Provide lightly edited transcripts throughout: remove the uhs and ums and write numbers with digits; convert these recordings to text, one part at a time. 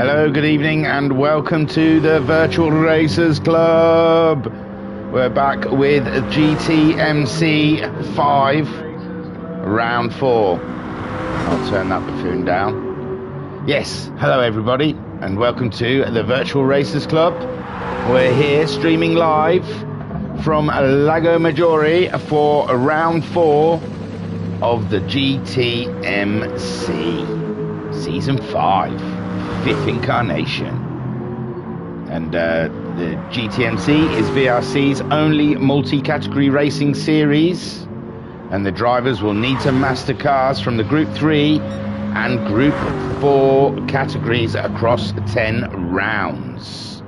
Hello, good evening, and welcome to the Virtual Racers Club. We're back with GTMC5, round 4. I'll turn that buffoon down. Yes, hello everybody, and welcome to the Virtual Racers Club. We're here streaming live from Lago Maggiore for round 4 of the GTMC Season 5, 5th incarnation. And the GTMC is VRC's only multi-category racing series, and the drivers will need to master cars from the Group 3 and Group 4 categories across 10 rounds.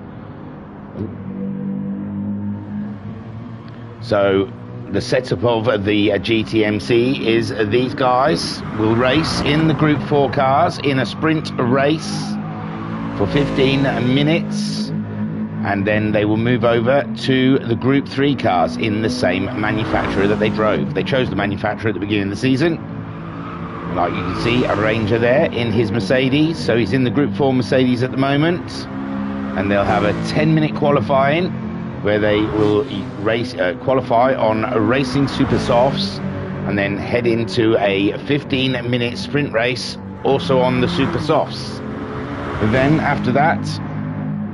So the setup of the GTMC is these guys will race in the Group 4 cars in a sprint race for 15 minutes, and then they will move over to the Group 3 cars in the same manufacturer that they drove. They chose the manufacturer at the beginning of the season. Like you can see, a Ranger there in his Mercedes, so he's in the Group 4 Mercedes at the moment, and they'll have a 10-minute qualifying where they will race qualify on racing super softs, and then head into a 15-minute sprint race also on the super softs. Then after that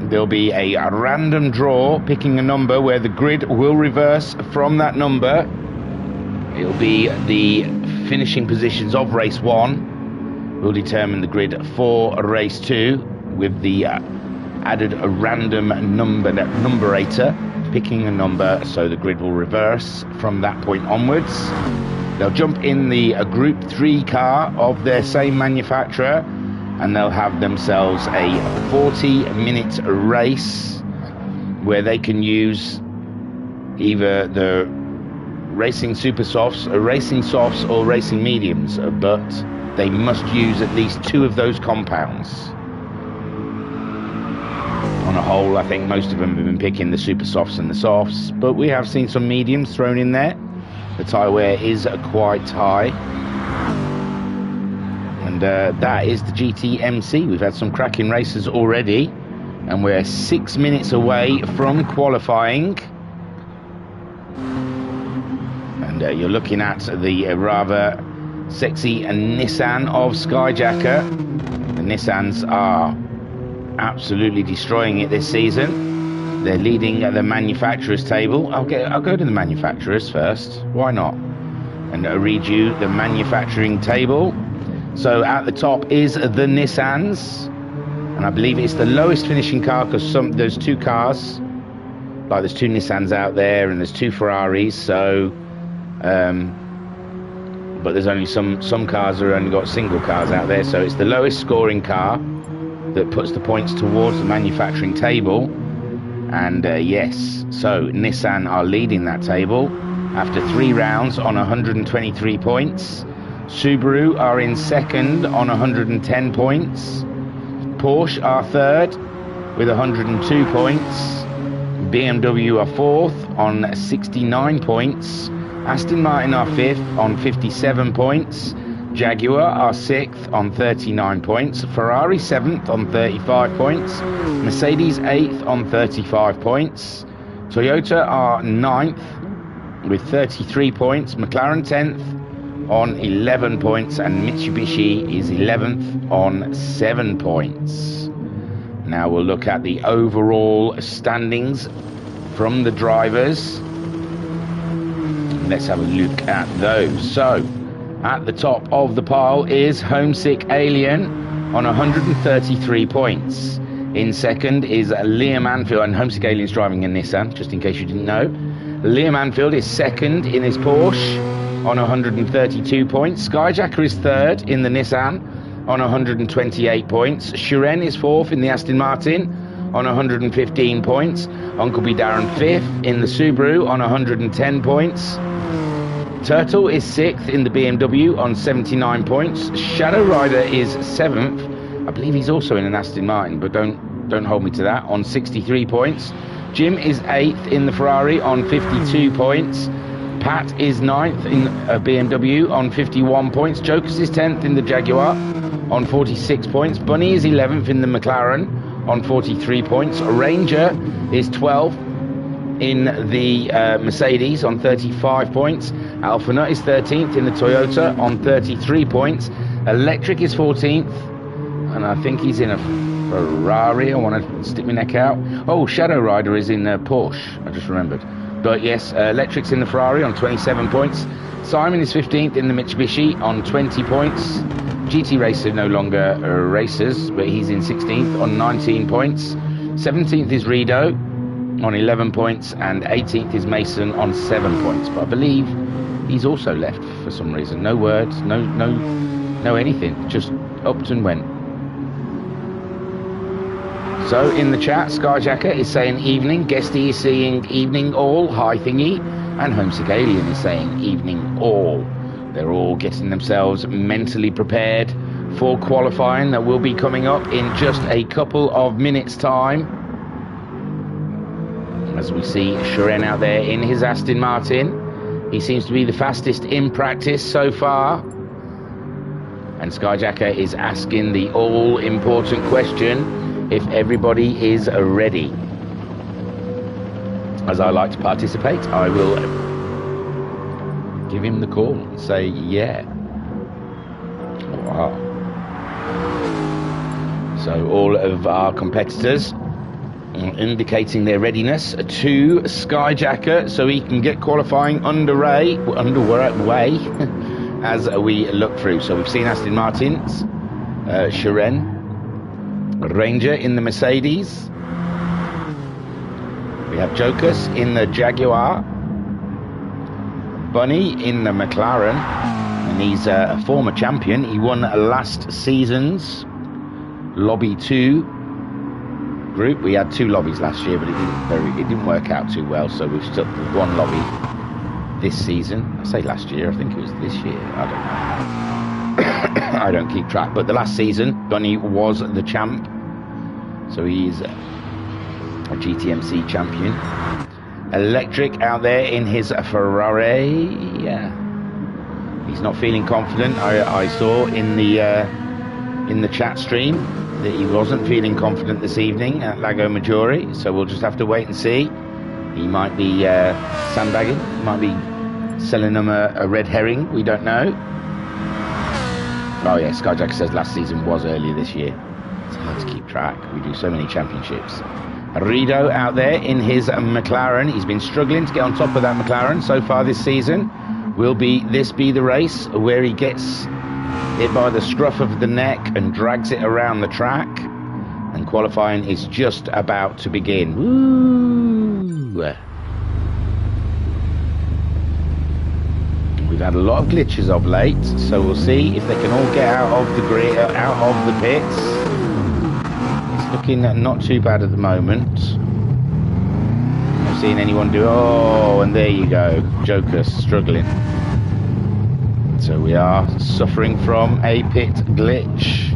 there'll be a random draw picking a number where the grid will reverse from that number. It'll be the finishing positions of race 1 will determine the grid for race 2, with the added a random numberator picking a number, so the grid will reverse from that point onwards. They'll jump in the Group 3 car of their same manufacturer, and they'll have themselves a 40-minute race where they can use either the racing super softs, racing softs, or racing mediums, but they must use at least 2 of those compounds. On a whole, I think most of them have been picking the super softs and the softs, but we have seen some mediums thrown in there. The tyre wear is quite high. And that is the GTMC. We've had some cracking races already, and we're 6 minutes away from qualifying. And you're looking at the rather sexy Nissan of Skyjacker. The Nissans are absolutely destroying it this season. They're leading the manufacturers table. I'll go to the manufacturers first. Why not? And I'll read you the manufacturing table. So at the top is the Nissans, and I believe it's the lowest finishing car, because there's 2 cars, like there's 2 Nissans out there and there's 2 Ferraris. So but there's only some cars that have only got single cars out there, so it's the lowest scoring car that puts the points towards the manufacturing table. And yes, so Nissan are leading that table after 3 rounds on 123 points. Subaru are in second on 110 points. Porsche are third with 102 points. BMW are fourth on 69 points. Aston Martin are fifth on 57 points. Jaguar are 6th on 39 points, Ferrari 7th on 35 points, Mercedes 8th on 35 points, Toyota are 9th with 33 points, McLaren 10th on 11 points, and Mitsubishi is 11th on 7 points. Now we'll look at the overall standings from the drivers. Let's have a look at those. So at the top of the pile is Homesick Alien on 133 points. In second is Liam Anfield, and Homesick Alien's driving a Nissan, just in case you didn't know. Liam Anfield is second in his Porsche on 132 points. Skyjacker is third in the Nissan on 128 points. Shuren is fourth in the Aston Martin on 115 points. Uncle B Darren fifth in the Subaru on 110 points. Turtle is 6th in the BMW on 79 points. Shadow Rider is 7th. I believe he's also in an Aston Martin, but don't hold me to that, on 63 points. Jim is 8th in the Ferrari on 52 points. Pat is 9th in a BMW on 51 points. Jokers is 10th in the Jaguar on 46 points. Bunny is 11th in the McLaren on 43 points. Ranger is 12th in the Mercedes on 35 points. Alpha Nut is 13th in the Toyota on 33 points. Electric is 14th, and I think he's in a Ferrari. I want to stick my neck out. Oh, Shadow Rider is in Porsche, I just remembered. But yes, Electric's in the Ferrari on 27 points. Simon is 15th in the Mitsubishi on 20 points. GT Racer no longer races, but he's in 16th on 19 points. 17th is Rido on 11 points, and 18th is Mason on 7 points. But I believe he's also left for some reason. No words, no anything, just upped and went. So in the chat, Skyjacker is saying evening, Guesty is saying evening all, hi thingy, and Homesick Alien is saying evening all. They're all getting themselves mentally prepared for qualifying that will be coming up in just a couple of minutes' time. As we see Sharon out there in his Aston Martin. He seems to be the fastest in practice so far. And Skyjacker is asking the all-important question, if everybody is ready. As I like to participate, I will give him the call and say, yeah. Wow. So all of our competitors indicating their readiness to Skyjacker so he can get qualifying underway as we look through. So we've seen Aston Martins, Sharon, Ranger in the Mercedes. We have Jokers in the Jaguar. Bunny in the McLaren. And he's a former champion. He won last season's Lobby 2 group. We had 2 lobbies last year, but it didn't work out too well, so we've stuck with 1 lobby this season. I say last year, I think it was this year. I don't know. I don't keep track, but the last season Bunny was the champ, so he's a GTMC champion. Electric out there in his Ferrari. Yeah, he's not feeling confident. I saw in the chat stream that he wasn't feeling confident this evening at Lago Maggiore, so we'll just have to wait and see. He might be sandbagging, might be selling them a red herring, we don't know. Oh yeah, Skyjacker says last season was earlier this year. It's hard to keep track, we do so many championships. Rido out there in his McLaren. He's been struggling to get on top of that McLaren so far this season. Will this be the race where he gets it by the scruff of the neck and drags it around the track? And qualifying is just about to begin. Woo! We've had a lot of glitches of late, so we'll see if they can all get out of the grid, out of the pits. It's looking not too bad at the moment. Not seeing anyone do. Oh, and there you go, Joker struggling. So we are suffering from a pit glitch.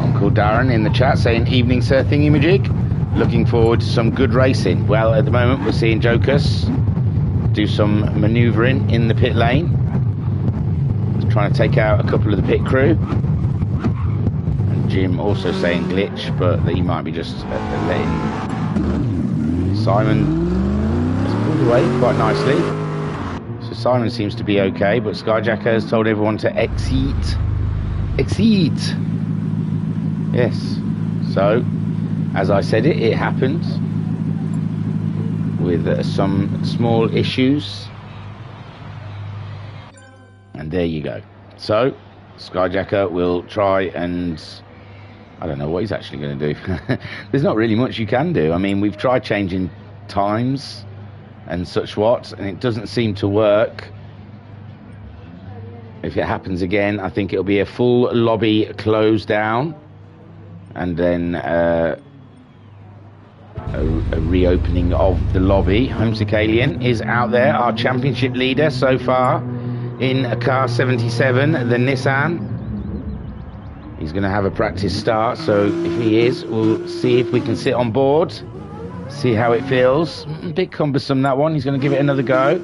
Uncle Darren in the chat saying evening sir thingy-majig. Looking forward to some good racing. Well, at the moment we're seeing Jokers do some manoeuvring in the pit lane, trying to take out a couple of the pit crew. And Jim also saying glitch, but that he might be just letting Simon has pulled away quite nicely. So Simon seems to be okay, but Skyjacker has told everyone to exit. Yes. So as I said, it happened with some small issues, and there you go. So Skyjacker will try and I don't know what he's actually going to do. There's not really much you can do. I mean, we've tried changing times and such what, and it doesn't seem to work. If it happens again, I think it'll be a full lobby close down, and then a reopening of the lobby. Homesick Alien is out there, our championship leader so far in a car 77, the Nissan. He's going to have a practice start, so if he is, we'll see if we can sit on board See how it feels. A bit cumbersome, that one. He's going to give it another go.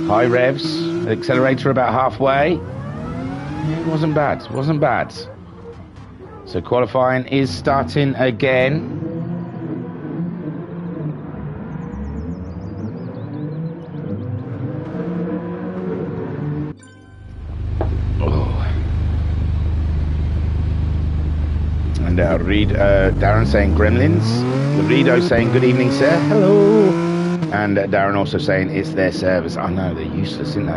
High revs, accelerator about halfway. Yeah, it wasn't bad, wasn't bad. So qualifying is starting again. And Darren saying Gremlins. Laredo saying good evening, sir. Hello. And Darren also saying it's their servers. I know, they're useless, aren't they?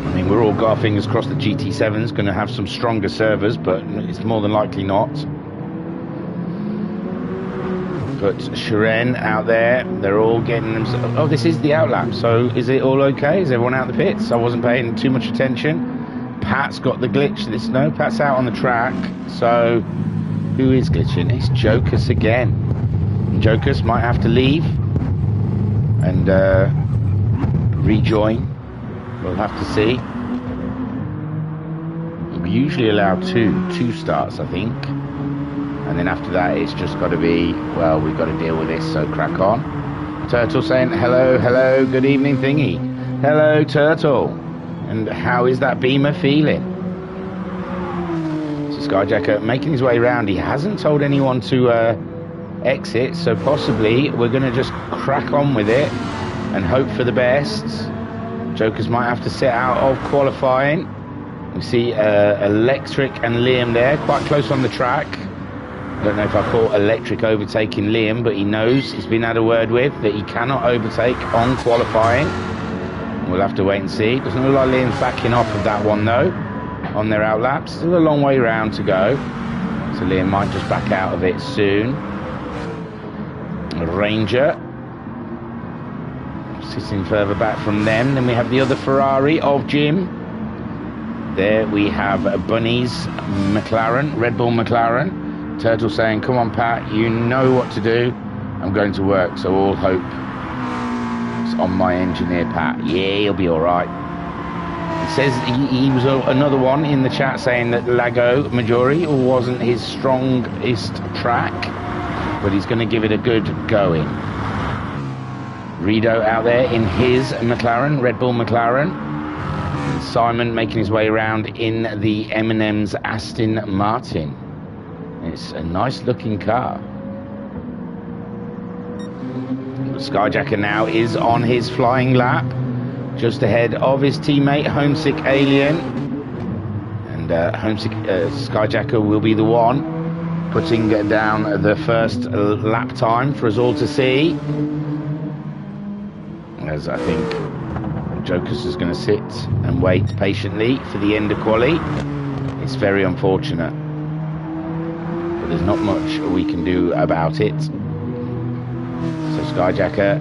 I mean, we're all got our fingers crossed the GT7's going to have some stronger servers, but it's more than likely not. But Shiren out there, they're all getting themselves... Oh, this is the outlap, so is it all okay? Is everyone out the pits? I wasn't paying too much attention. Pat's got the glitch. No, Pat's out on the track. So, who is glitching? It's Jokus again. And Jokus might have to leave and rejoin. We'll have to see. We usually allow two starts, I think. And then after that, it's just got to be, well, we've got to deal with this, so crack on. Turtle saying, hello, hello, good evening, thingy. Hello, Turtle. And how is that Beamer feeling? So Skyjacker making his way around. He hasn't told anyone to exit, so possibly we're going to just crack on with it and hope for the best. Jokers might have to sit out of qualifying. We see Electric and Liam there, quite close on the track. I don't know if I call Electric overtaking Liam, but he knows, he's been had a word with, that he cannot overtake on qualifying. We'll have to wait and see. Doesn't look like Liam's backing off of that one though, on their outlaps. Still a long way round to go, so Liam might just back out of it soon. Ranger sitting further back from them. Then we have the other Ferrari of Jim. There we have Bunny's McLaren, Red Bull McLaren. Turtle saying, come on Pat, you know what to do. I'm going to work, so all hope on my engineer Pat. Yeah, he'll be all right. He says he was another one in the chat saying that Lago Maggiore wasn't his strongest track, but he's going to give it a good going. Rido out there in his McLaren, Red Bull McLaren. And Simon making his way around in the M&M's Aston Martin. It's a nice looking car. Skyjacker now is on his flying lap, just ahead of his teammate Homesick Alien, and Homesick Skyjacker will be the one putting down the first lap time for us all to see, as I think Jokers is going to sit and wait patiently for the end of quali. It's very unfortunate, but there's not much we can do about it. So Skyjacker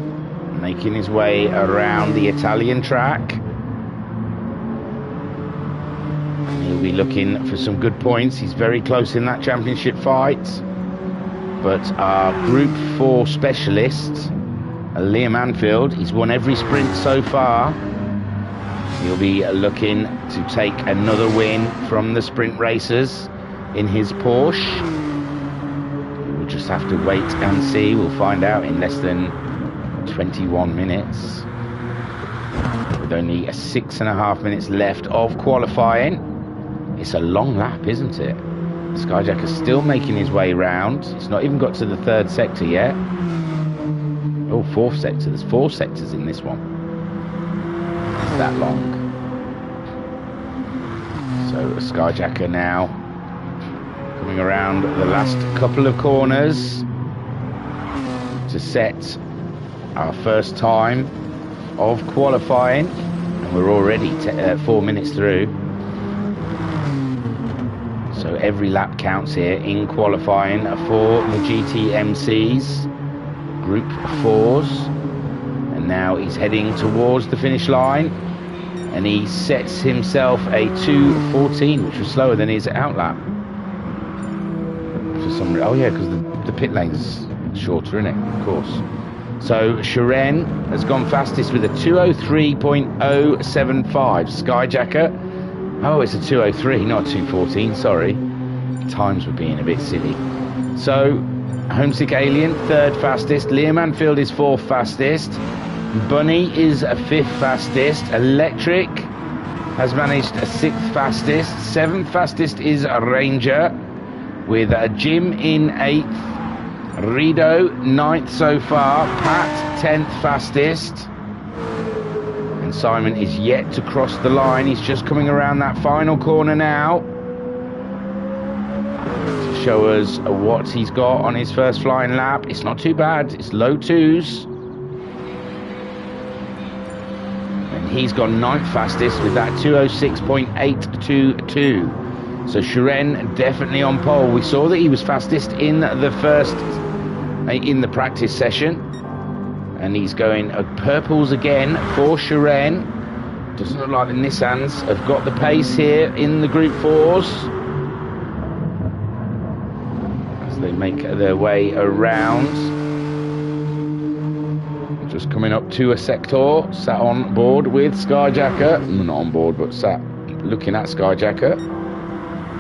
making his way around the Italian track. And he'll be looking for some good points. He's very close in that championship fight. But our Group 4 specialist, Liam Anfield, he's won every sprint so far. He'll be looking to take another win from the sprint racers in his Porsche. We'll just have to wait and see. We'll find out in less than 21 minutes. With only 6.5 minutes left of qualifying. It's a long lap, isn't it? Skyjacker's still making his way round. It's not even got to the third sector yet. Oh, fourth sector. There's 4 sectors in this one. It's that long. So Skyjacker now coming around the last couple of corners to set our first time of qualifying, and we're already 4 minutes through. So every lap counts here in qualifying for the GTMC's Group 4s, and now he's heading towards the finish line, and he sets himself a 2:14, which was slower than his outlap. For some reason, oh yeah, because the pit lane's shorter, isn't it? Of course. So Shiren has gone fastest with a 2:03.075. Skyjacker, oh, it's a 2:03, not a 2:14. Sorry, times were being a bit silly. So Homesick Alien, third fastest. Liam Anfield is fourth fastest. Bunny is a fifth fastest. Electric has managed a sixth fastest. Seventh fastest is a Ranger, with Jim in eighth. Rido, ninth so far. Pat, 10th fastest. And Simon is yet to cross the line. He's just coming around that final corner now to show us what he's got on his first flying lap. It's not too bad. It's low twos. And he's gone ninth fastest with that 206.822. So Shiren definitely on pole. We saw that he was fastest in the practice session, and he's going purples again for Shiren. Doesn't look like the Nissans have got the pace here in the Group 4s as they make their way around. Just coming up to a sector, sat on board with Skyjacker. Not on board, but sat looking at Skyjacker.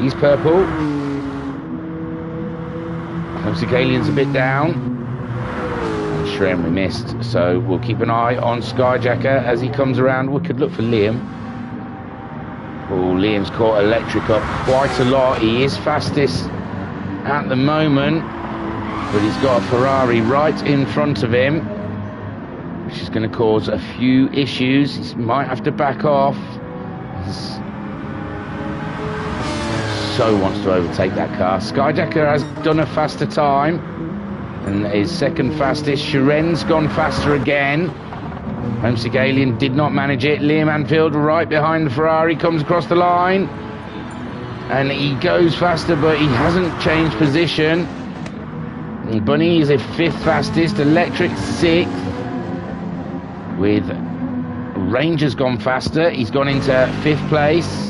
He's purple. Homesick Alien's a bit down. And Shrem we missed. So we'll keep an eye on Skyjacker as he comes around. We could look for Liam. Oh, Liam's caught Electric up quite a lot. He is fastest at the moment, but he's got a Ferrari right in front of him, which is going to cause a few issues. He might have to back off. So wants to overtake that car. Skyjacker has done a faster time and is second fastest. Shiren's gone faster again. Homesick Alien did not manage it. Liam Anfield right behind the Ferrari comes across the line and he goes faster, but he hasn't changed position. And Bunny is a fifth fastest. Electric sixth, with Ranger's gone faster. He's gone into fifth place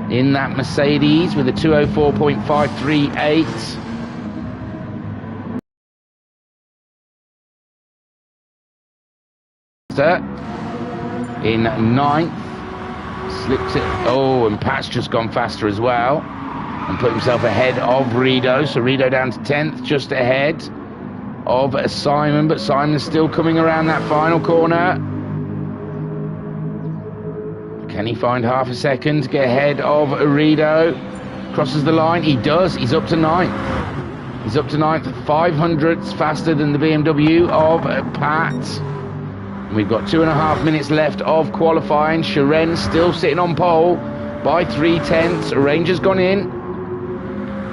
in that Mercedes with a 204.538. In ninth, slips it. Oh, and Pat's just gone faster as well and put himself ahead of Rido. So Rido down to 10th, just ahead of Simon, but Simon's still coming around that final corner. Can he find half a second to get ahead of Rido? Crosses the line. He does. He's up to ninth. He's up to ninth. 500ths faster than the BMW of Pat. And we've got 2.5 minutes left of qualifying. Shiren still sitting on pole by 3/10. Ranger's gone in.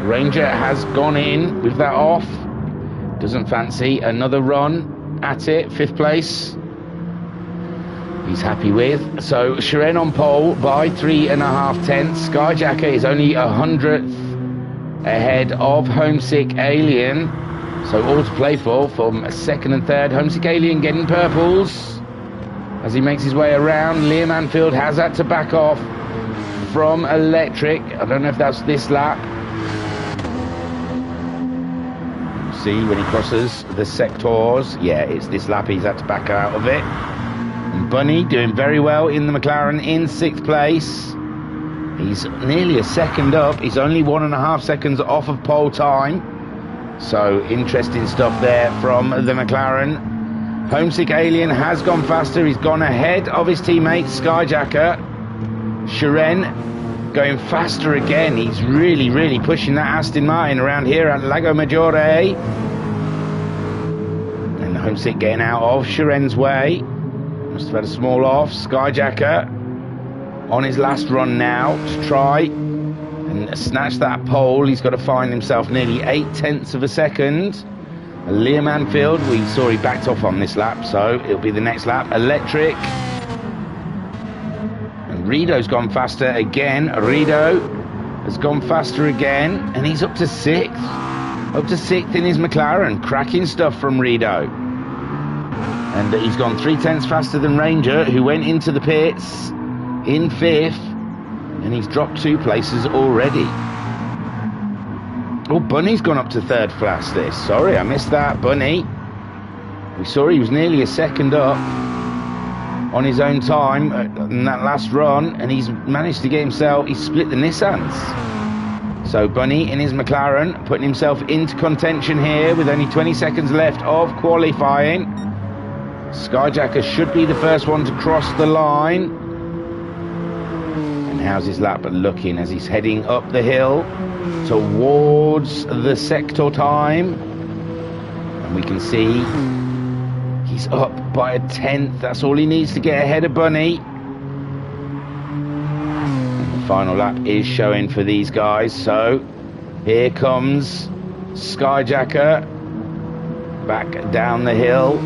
Ranger has gone in with that off. Doesn't fancy another run at it. Fifth place he's happy with. So Shiren on pole by 3.5 tenths. Skyjacker is only 100th ahead of Homesick Alien. So all to play for from second and third. Homesick Alien getting purples as he makes his way around. Liam Anfield has had to back off from Electric. I don't know if that's this lap. See when he crosses the sectors. Yeah, it's this lap he's had to back out of it. And Bunny doing very well in the McLaren in sixth place. He's nearly a second up. He's only 1.5 seconds off of pole time. So interesting stuff there from the McLaren. Homesick Alien has gone faster. He's gone ahead of his teammate Skyjacker. Shiren going faster again. He's really pushing that Aston Martin around here at Lago Maggiore. And Homesick getting out of Shiren's way. Must have had a small off. Skyjacker on his last run now to try and snatch that pole. He's got to find himself nearly 0.8 of a second. Liam Anfield, we saw he backed off on this lap, so it'll be the next lap. Electric. And Rido's gone faster again. Rido has gone faster again, and he's up to sixth. Up to sixth in his McLaren. Cracking stuff from Rido. And he's gone 0.3 faster than Ranger, who went into the pits in fifth, and he's dropped 2 places already. Oh, Bunny's gone up to third fastest. Sorry, I missed that, Bunny. We saw he was nearly a second up on his own time in that last run, and he's managed to get himself, he's split the Nissans. So Bunny in his McLaren, putting himself into contention here with only 20 seconds left of qualifying. Skyjacker should be the first one to cross the line. And how's his lap looking as he's heading up the hill towards the sector time? And we can see he's up by a 10th. That's all he needs to get ahead of Bunny. Final lap is showing for these guys. So here comes Skyjacker back down the hill,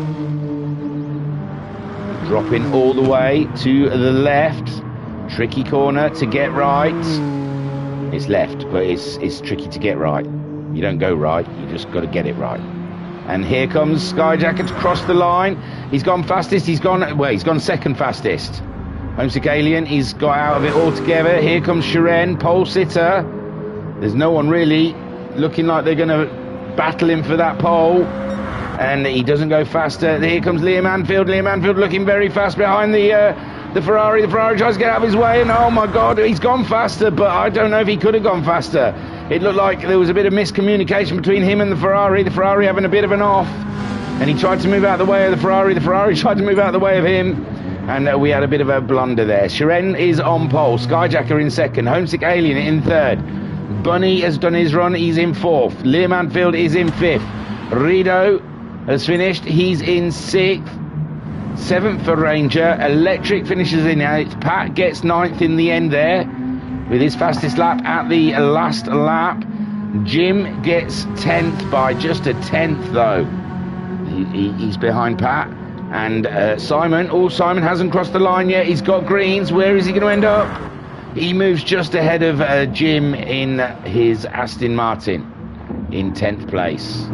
dropping all the way to the left. Tricky corner to get right. It's left, but it's tricky to get right. You don't go right, you just got to get it right. And here comes Skyjacker to cross the line. He's gone fastest. He's gone second fastest. Homesick Alien, he's got out of it altogether. Here comes Shiren, pole sitter. There's no one really looking like they're going to battle him for that pole. And he doesn't go faster. Here comes Liam Anfield. Liam Anfield looking very fast behind the Ferrari. The Ferrari tries to get out of his way, and oh my God, he's gone faster, but I don't know if he could have gone faster. It looked like there was a bit of miscommunication between him and the Ferrari having a bit of an off. And he tried to move out of the way of the Ferrari tried to move out of the way of him. And we had a bit of a blunder there. Shiren is on pole. Skyjacker in second. Homesick Alien in third. Bunny has done his run. He's in fourth. Liam Anfield is in fifth. Rido has finished. He's in sixth. Seventh for Ranger. Electric finishes in eighth. Pat gets ninth in the end there with his fastest lap at the last lap. Jim gets 10th by just a 10th though. He's behind Pat. And Simon hasn't crossed the line yet. He's got greens. Where is he going to end up? He moves just ahead of Jim in his Aston Martin in 10th place.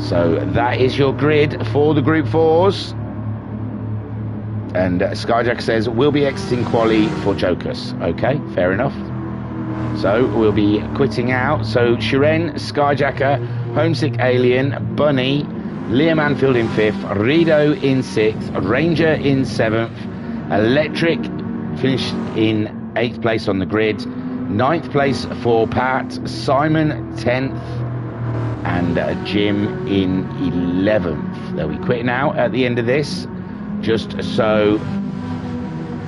So that is your grid for the Group 4s. And Skyjack says, we'll be exiting quali for Jokers. Okay, fair enough. So we'll be quitting out. So Shiren, Skyjacker, Homesick Alien, Bunny, Liam Anfield in 5th, Rido in 6th, Ranger in 7th, Electric finished in 8th place on the grid, 9th place for Pat, Simon 10th, and Jim in 11th. They'll be quitting out at the end of this, just so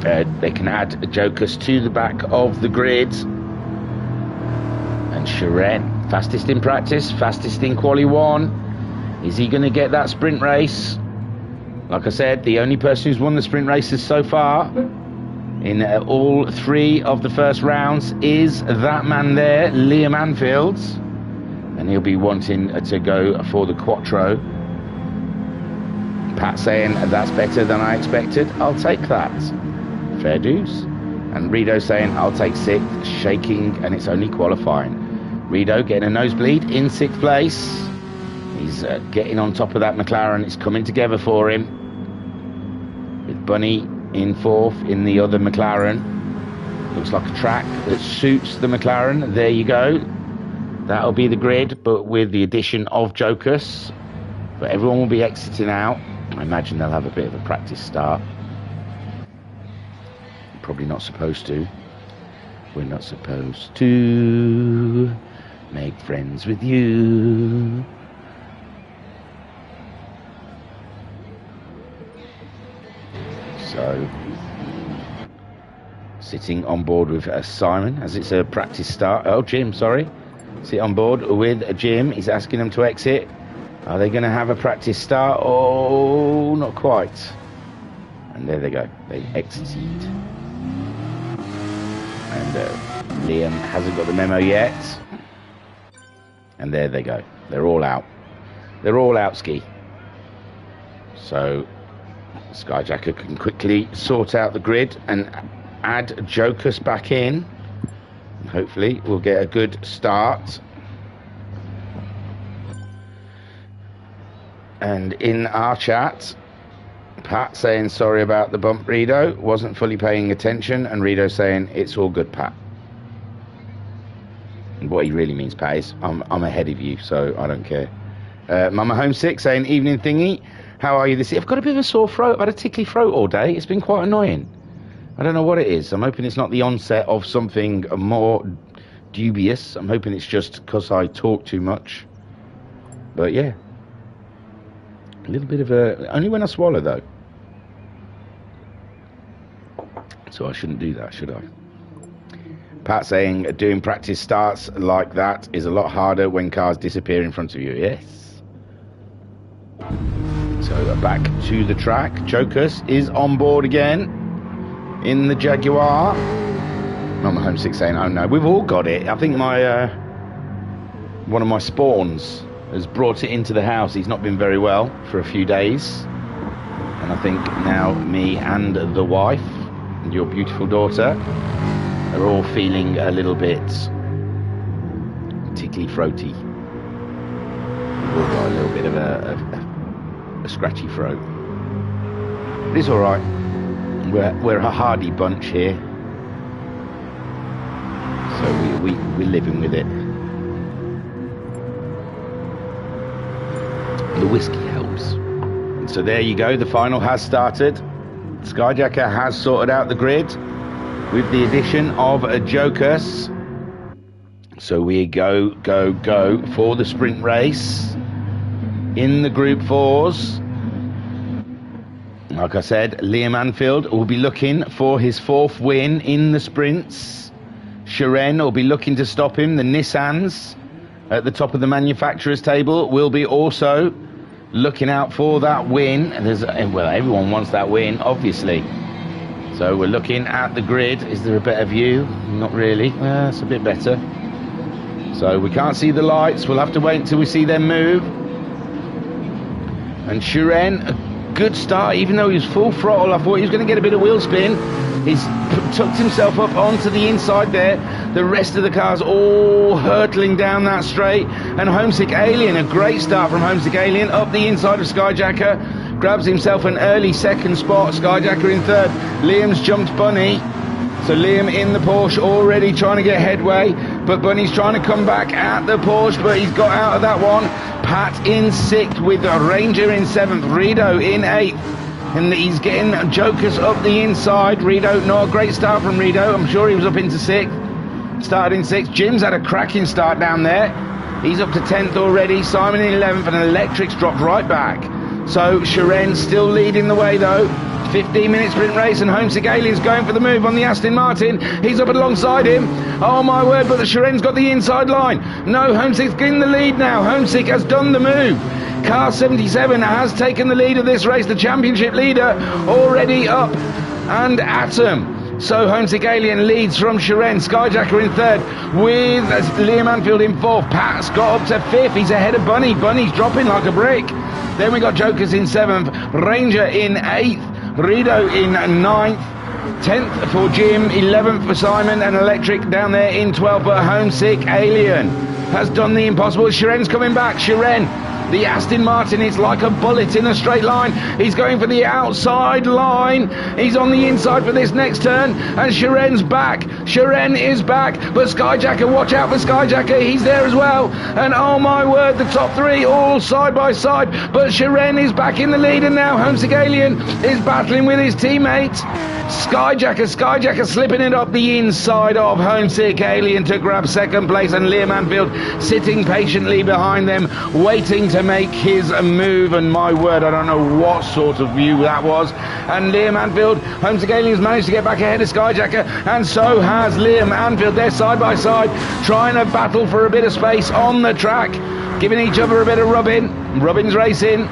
they can add Jokers to the back of the grid. And Shiren, fastest in practice, fastest in quali 1. Is he going to get that sprint race? Like I said, the only person who's won the sprint races so far in all 3 of the first rounds is that man there, Liam Anfield. And he'll be wanting to go for the Quattro. Pat saying, that's better than I expected. I'll take that. Fair dues. And Rido saying, I'll take 6th, shaking, and it's only qualifying. Rido getting a nosebleed in 6th place. He's getting on top of that McLaren. It's coming together for him. With Bunny in 4th in the other McLaren. Looks like a track that suits the McLaren. There you go. That'll be the grid, but with the addition of Jokers. But everyone will be exiting out. I imagine they'll have a bit of a practice start. Probably not supposed to. We're not supposed to make friends with you. So, sitting on board with Simon as it's a practice start. Oh, Jim, sorry. Sit on board with Jim. He's asking them to exit. Are they going to have a practice start? Oh, not quite. And there they go. They exited. And Liam hasn't got the memo yet. And there they go. They're all out. They're all out ski. So Skyjacker can quickly sort out the grid and add Jokers back in. And hopefully we'll get a good start. And in our chat, Pat saying sorry about the bump, Rido. Wasn't fully paying attention. And Rido saying it's all good, Pat. And what he really means, Pat, is I'm ahead of you, so I don't care. Mama Homesick saying evening thingy. How are you this evening? I've got a bit of a sore throat. I've had a tickly throat all day. It's been quite annoying. I don't know what it is. I'm hoping it's not the onset of something more dubious. I'm hoping it's just because I talk too much. But yeah, a little bit of a... Only when I swallow, though. So I shouldn't do that, should I? Pat saying doing practice starts like that is a lot harder when cars disappear in front of you. Yes. So back to the track. Jokus is on board again in the Jaguar. Not my homesick saying, oh no, we've all got it. I think my one of my spawns has brought it into the house. He's not been very well for a few days. And I think now me and the wife and your beautiful daughter are all feeling a little bit tickly throaty. We've all got a little bit of a scratchy throat. But it's alright. We're a hardy bunch here. So we're living with it. The whiskey helps. And so there you go, the final has started. Skyjacker has sorted out the grid with the addition of a Jokus. So we go for the sprint race in the Group 4s. Like I said, Liam Anfield will be looking for his 4th win in the sprints. Shiren will be looking to stop him. The Nissans at the top of the manufacturer's table will be also looking out for that win. Well, everyone wants that win, obviously. So we're looking at the grid. Is there a better view? Not really. It's a bit better. So we can't see the lights. We'll have to wait until we see them move. And Shiren, a good start, even though he was full throttle. I thought he was going to get a bit of wheel spin. He's tucked himself up onto the inside there. The rest of the cars all hurtling down that straight. And Homesick Alien, a great start from Homesick Alien, up the inside of Skyjacker. Grabs himself an early 2nd spot. Skyjacker in 3rd. Liam's jumped Bunny. So Liam in the Porsche already trying to get headway. But Bunny's trying to come back at the Porsche, but he's got out of that one. Pat in 6th with a Ranger in 7th. Rido in 8th. And he's getting Jokus up the inside. Rido, not a great start from Rido. I'm sure he was up into 6th. Started in 6th. Jim's had a cracking start down there. He's up to 10th already. Simon in 11th, and Electric's dropped right back. So Shiren still leading the way though. 15-minute sprint race, and Homesick Alien's going for the move on the Aston Martin. He's up alongside him. Oh my word, but the Shiren's got the inside line. No, Homesick's in the lead now. Homesick has done the move. Car 77 has taken the lead of this race. The championship leader already up and at him. So Homesick Alien leads from Shiren. Skyjacker in 3rd with Liam Anfield in 4th. Pat's got up to 5th. He's ahead of Bunny. Bunny's dropping like a brick. Then we got Jokus in 7th. Ranger in 8th. Rido in 9th. 10th for Jim. 11th for Simon, and Electric down there in 12th. But Homesick Alien has done the impossible. Shiren's coming back. Shiren, the Aston Martin is like a bullet in a straight line. He's going for the outside line. He's on the inside for this next turn. And Shiren's back. Shiren is back. But Skyjacker, watch out for Skyjacker. He's there as well. And oh my word, the top 3 all side by side. But Shiren is back in the lead. And now Homesick Alien is battling with his teammate. Skyjacker slipping it up the inside of Homesick Alien to grab 2nd place. And Liam Anfield sitting patiently behind them, waiting to make his move. And my word, I don't know what sort of view that was. And Liam Anfield, Homesick Alien's managed to get back ahead of Skyjacker, and so has Liam Anfield. They're side by side, trying to battle for a bit of space on the track, giving each other a bit of rubbing. Rubbing's racing,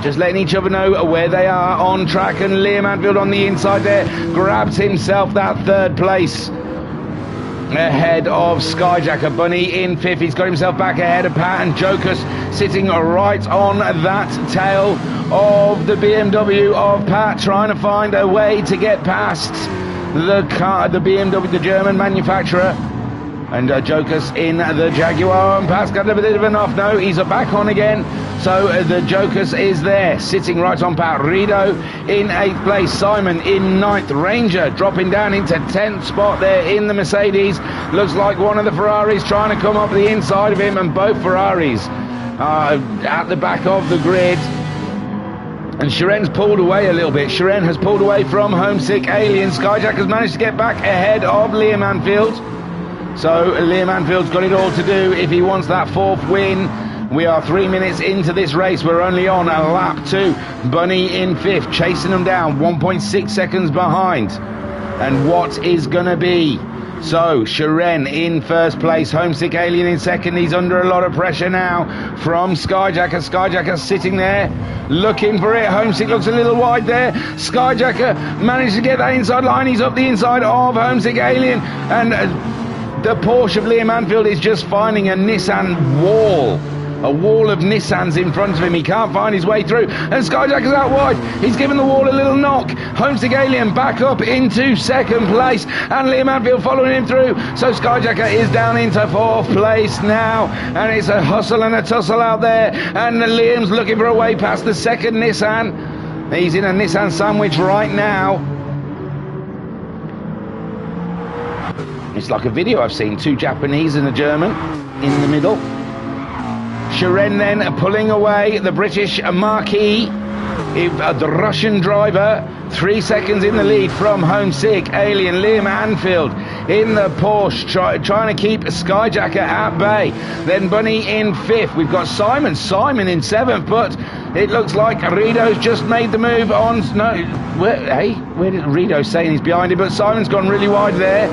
just letting each other know where they are on track. And Liam Anfield on the inside there grabs himself that 3rd place ahead of Skyjacker. Bunny in 5th. He's got himself back ahead of Pat, and Jokus sitting right on that tail of the BMW of Pat, trying to find a way to get past the car, the BMW, the German manufacturer. And Jokus in the Jaguar, and Pat's got a bit of an off. No, he's back on again. So the Jokus is there, sitting right on Pat. Rido in 8th place. Simon in 9th. Ranger dropping down into 10th spot there in the Mercedes. Looks like one of the Ferraris trying to come up the inside of him, and both Ferraris are at the back of the grid. And Shiren's pulled away a little bit. Shiren has pulled away from Homesick Alien. Skyjacker's managed to get back ahead of Liam Anfield. So Liam Anfield's got it all to do if he wants that 4th win. We are 3 minutes into this race. We're only on a lap 2. Bunny in 5th, chasing them down, 1.6 seconds behind. And what is going to be? So, Sharon in 1st place, Homesick Alien in 2nd. He's under a lot of pressure now from Skyjacker. Skyjacker sitting there, looking for it. Homesick looks a little wide there. Skyjacker managed to get that inside line. He's up the inside of Homesick Alien. And the Porsche of Liam Anfield is just finding a Nissan wall. A wall of Nissans in front of him. He can't find his way through. And Skyjacker's out wide. He's given the wall a little knock. Homesick Alien back up into 2nd place. And Liam Anfield following him through. So Skyjacker is down into 4th place now. And it's a hustle and a tussle out there. And Liam's looking for a way past the 2nd Nissan. He's in a Nissan sandwich right now. It's like a video I've seen. 2 Japanese and a German in the middle. Sharon then pulling away the British marquee, the Russian driver, 3 seconds in the lead from Homesick Alien. Liam Anfield in the Porsche, trying to keep Skyjacker at bay. Then Bunny in 5th. We've got Simon in 7th, but it looks like Rido's just made the move on. No, where did Rido saying he's behind him? But Simon's gone really wide there.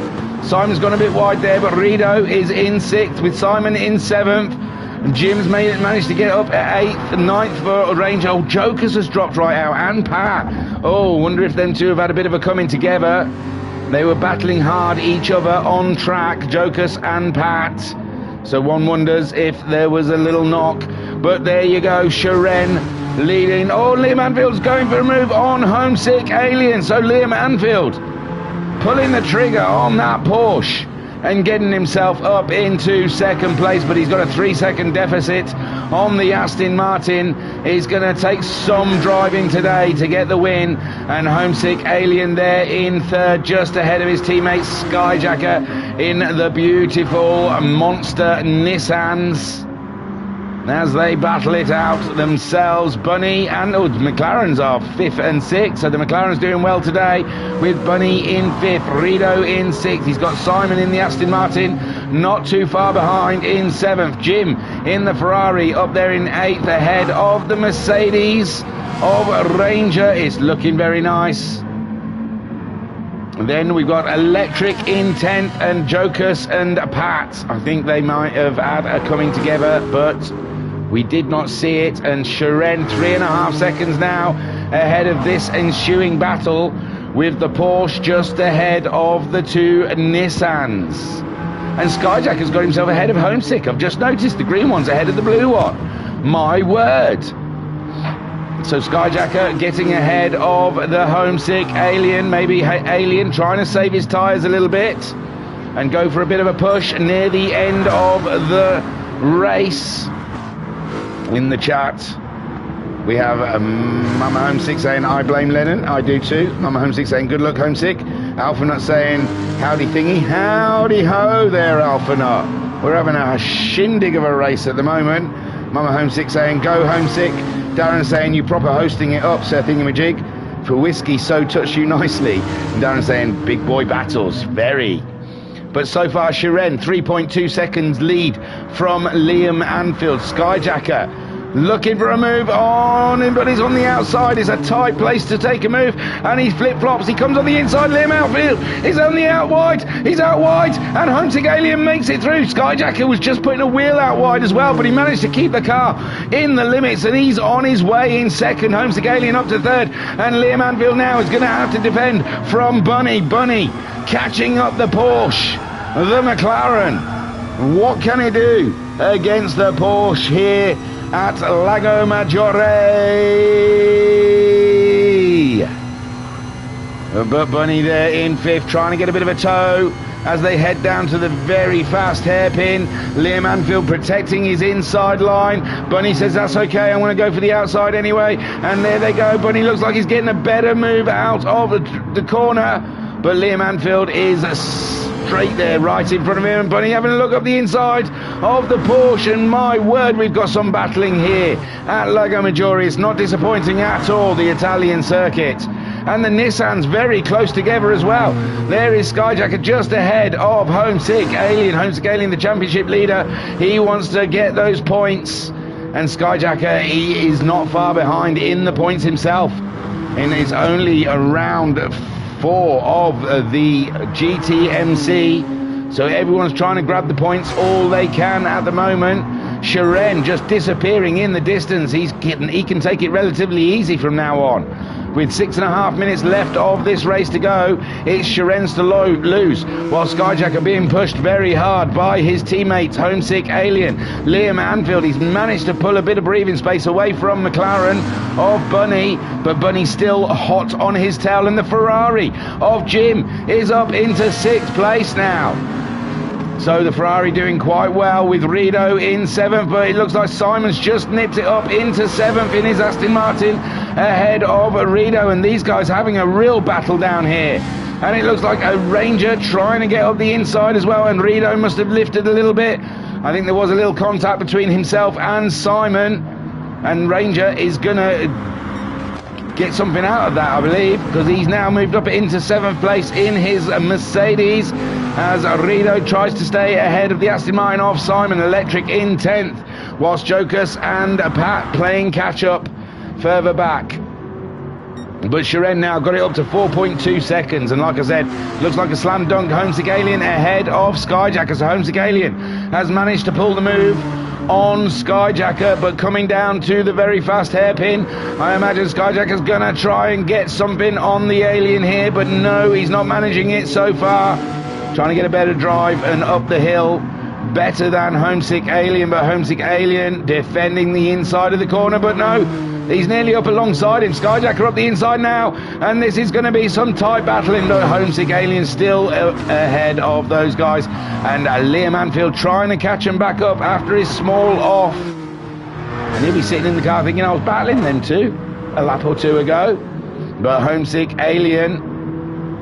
Simon's gone a bit wide there, but Rido is in 6th with Simon in 7th. Jim's managed to get up at 8th and 9th for a range. Oh, Jokers has dropped right out, and Pat. Oh, wonder if them two have had a bit of a coming together. They were battling hard each other on track, Jokers and Pat. So one wonders if there was a little knock. But there you go, Sharon leading. Oh, Liam Anfield's going for a move on Homesick Alien. So Liam Anfield pulling the trigger on that Porsche and getting himself up into 2nd place, but he's got a 3-second deficit on the Aston Martin. He's going to take some driving today to get the win, and Homesick Alien there in 3rd, just ahead of his teammate Skyjacker in the beautiful monster Nissans. As they battle it out themselves, Bunny and McLarens are 5th and 6th, so the McLaren's doing well today with Bunny in 5th, Rido in 6th. He's got Simon in the Aston Martin, not too far behind in 7th. Jim in the Ferrari up there in 8th, ahead of the Mercedes of Ranger. It's looking very nice. Then we've got Electric in 10th and Jokers and Pat. I think they might have had a coming together, but we did not see it. And Sharon 3.5 seconds now ahead of this ensuing battle, with the Porsche just ahead of the 2 Nissans. And Skyjacker's got himself ahead of Homesick. I've just noticed the green one's ahead of the blue one. My word. So Skyjacker getting ahead of the Homesick Alien. Maybe Alien trying to save his tyres a little bit and go for a bit of a push near the end of the race. In the chat, we have Mama Homesick saying, I blame Lennon. I do too. Mama Homesick saying, good luck, Homesick. Alpha Nut saying, howdy thingy. Howdy ho there, Alpha Nut. We're having a shindig of a race at the moment. Mama Homesick saying, go Homesick. Darren saying, you proper hosting it up, Sir Thingamajig. For whiskey, so touch you nicely. And Darren saying, big boy battles. Very. But so far, Sharon, 3.2 seconds lead from Liam Anfield. Skyjacker looking for a move on him, but he's on the outside. It's a tight place to take a move, and he flip-flops. He comes on the inside. Liam Anfield is only out wide. He's out wide, and Homesick Alien makes it through. Skyjacker was just putting a wheel out wide as well, but he managed to keep the car in the limits, and he's on his way in 2nd. Homesick Alien up to 3rd, and Liam Anfield now is going to have to defend from Bunny. Bunny catching up the Porsche, the McLaren. What can he do against the Porsche here at Lago Maggiore? But Bunny there in 5th, trying to get a bit of a tow as they head down to the very fast hairpin. Liam Anfield protecting his inside line. Bunny says that's okay, I'm going to go for the outside anyway. And there they go. Bunny looks like he's getting a better move out of the corner, but Liam Anfield is straight there right in front of him, and Bunny having a look up the inside of the Porsche, and my word, we've got some battling here at Lago Maggiore. It's not disappointing at all, the Italian circuit. and the Nissan's very close together as well. There is Skyjacker just ahead of Homesick Alien. Homesick Alien, the championship leader. He wants to get those points, and Skyjacker, he is not far behind in the points himself. And it's only around 4 of the GTMC, so everyone's trying to grab the points all they can at the moment. Sharon just disappearing in the distance. He can take it relatively easy from now on. With 6.5 minutes left of this race to go, it's Sharon's to lose, while Skyjacker being pushed very hard by his teammates, Homesick Alien. Liam Anfield, he's managed to pull a bit of breathing space away from McLaren of Bunny, but Bunny's still hot on his tail, and the Ferrari of Jim is up into 6th place now. So the Ferrari doing quite well with Rito in 7th, but it looks like Simon's just nipped it up into 7th in his Aston Martin ahead of Rito, and these guys having a real battle down here. And it looks like a Ranger trying to get up the inside as well, and Rito must have lifted a little bit. I think there was a little contact between himself and Simon, and Ranger is gonna get something out of that, I believe, because he's now moved up into 7th place in his Mercedes, as Rito tries to stay ahead of the Aston Martin of Simon. Electric in 10th, whilst Jokas and Pat playing catch up further back. But Sharon now got it up to 4.2 seconds, and like I said, looks like a slam dunk. Homesick Alien ahead of Skyjacker, so Homesick Alien has managed to pull the move on Skyjacker, but coming down to the very fast hairpin. I imagine Skyjacker's gonna try and get something on the Alien here, but no, he's not managing it so far. Trying to get a better drive and up the hill, better than Homesick Alien, but Homesick Alien defending the inside of the corner, but no, he's nearly up alongside him. Skyjacker up the inside now, and this is going to be some tight battling. The Homesick Alien still ahead of those guys, and Liam Anfield trying to catch him back up after his small off, and he'll be sitting in the car thinking, I was battling them too a lap or two ago. But Homesick Alien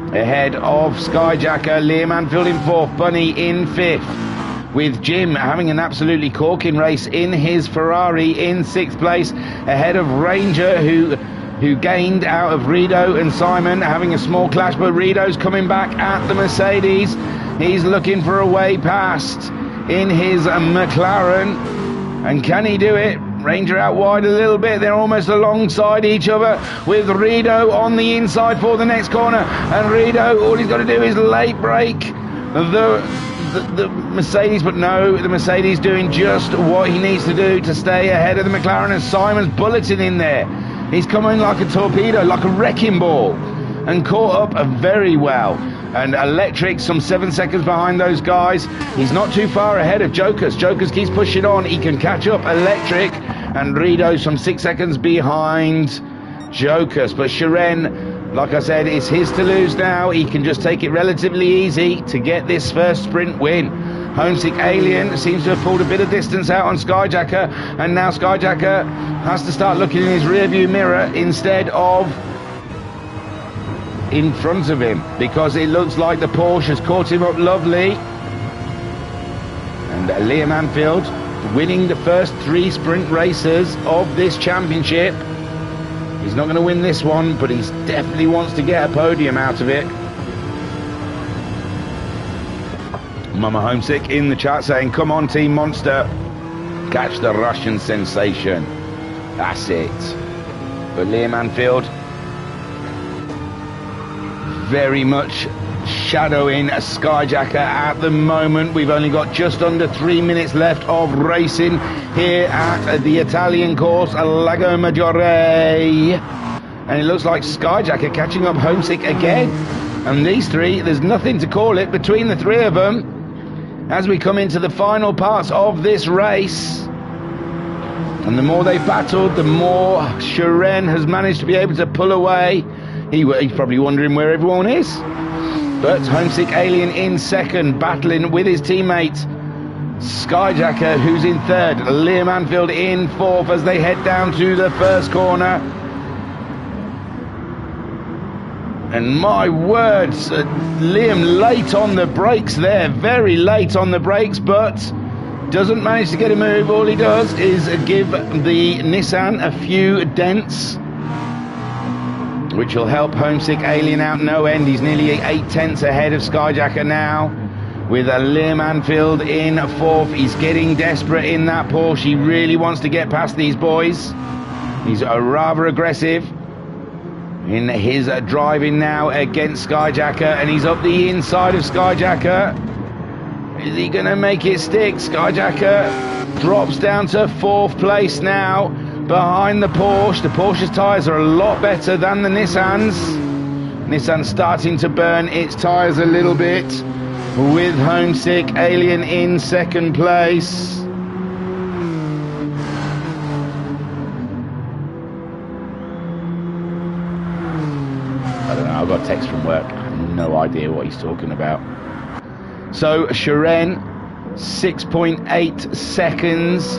ahead of Skyjacker, Liam Anfield in 4th, Bunny in 5th, with Jim having an absolutely corking race in his Ferrari in 6th place, ahead of Ranger, who gained out of Rito and Simon, having a small clash, but Rito's coming back at the Mercedes. He's looking for a way past in his McLaren, and can he do it? Ranger out wide a little bit. They're almost alongside each other, with Rito on the inside for the next corner, and Rito, all he's got to do is late brake the Mercedes, but no, the Mercedes doing just what he needs to do to stay ahead of the McLaren, and Simon's bulleting in there. He's coming like a torpedo, like a wrecking ball, and caught up very well. And Electric some 7 seconds behind those guys. He's not too far ahead of Jokas. Jokas keeps pushing on. He can catch up Electric, and Rito some 6 seconds behind Jokas. But Sharon, like I said, it's his to lose now. He can just take it relatively easy to get this first sprint win. Homesick Alien seems to have pulled a bit of distance out on Skyjacker, and now Skyjacker has to start looking in his rearview mirror instead of in front of him, because it looks like the Porsche has caught him up lovely. And Liam Anfield winning the first 3 sprint races of this championship. He's not going to win this one, but he definitely wants to get a podium out of it. Mama Homesick in the chat saying, come on Team Monster, catch the Russian sensation. That's it. But Liam Anfield very much shadowing a Skyjacker at the moment. We've only got just under 3 minutes left of racing here at the Italian course, Lago Maggiore. And it looks like Skyjacker catching up Homesick again. And these three, there's nothing to call it between the 3 of them as we come into the final parts of this race. And the more they've battled, the more Sharon has managed to be able to pull away. He's probably wondering where everyone is. But Homesick Alien in 2nd, battling with his teammate Skyjacker, who's in 3rd. Liam Anfield in 4th as they head down to the first corner. And my words, Liam late on the brakes there, very late on the brakes, but doesn't manage to get a move. All he does is give the Nissan a few dents. which will help Homesick Alien out no end. He's nearly 8/10 ahead of Skyjacker now, with Liam Anfield in fourth. He's getting desperate in that Porsche. He really wants to get past these boys. He's rather aggressive in his driving now against Skyjacker, and he's up the inside of Skyjacker. Is he going to make it stick? Skyjacker drops down to fourth place now, behind the Porsche. The Porsche's tyres are a lot better than the Nissan's. Nissan's starting to burn its tyres a little bit, with Homesick Alien in second place. I don't know, I got a text from work. I have no idea what he's talking about. So Shiren, 6.8 seconds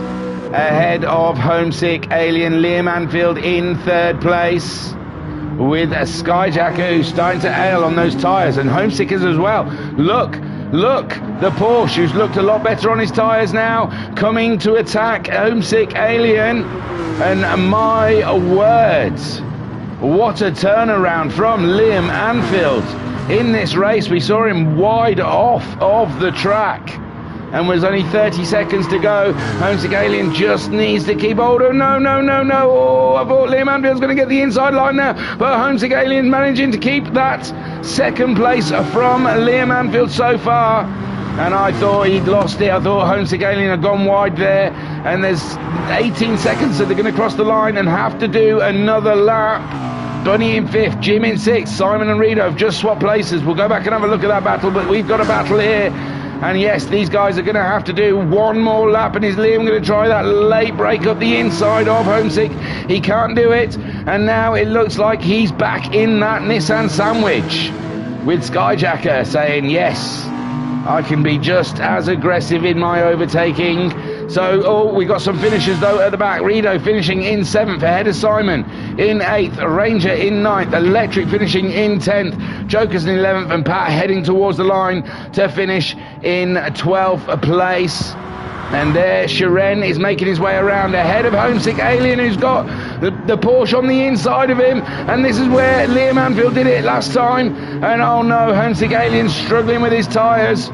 ahead of Homesick Alien. Liam Anfield in third place, with a Skyjacker who's starting to ail on those tyres, and Homesickers as well. Look, the Porsche, who's looked a lot better on his tyres now, coming to attack Homesick Alien. And my words, what a turnaround from Liam Anfield. In this race, we saw him wide off of the track, and was only 30 seconds to go. Homesick Alien just needs to keep hold of. No. Oh, I thought Liam Anfield's going to get the inside line now, but Homesick Alien managing to keep that second place from Liam Anfield so far. And I thought he'd lost it. I thought Homesick Alien had gone wide there, and there's 18 seconds, so they're going to cross the line and have to do another lap. Bunny in fifth, Jim in sixth, Simon and Rito have just swapped places. We'll go back and have a look at that battle, but we've got a battle here. And yes, these guys are going to have to do one more lap, and is Liam going to try that late break up the inside of Homesick? He can't do it, and now it looks like he's back in that Nissan sandwich, with Skyjacker saying, yes, I can be just as aggressive in my overtaking. So, we got some finishers though at the back. Rito finishing in 7th ahead of Simon in 8th. Ranger in 9th. Electric finishing in 10th. Joker's in 11th, and Pat heading towards the line to finish in 12th place. And there Shiren is making his way around ahead of Homesick Alien, who's got the Porsche on the inside of him. And this is where Liam Anfield did it last time. And oh no, Homesick Alien struggling with his tyres.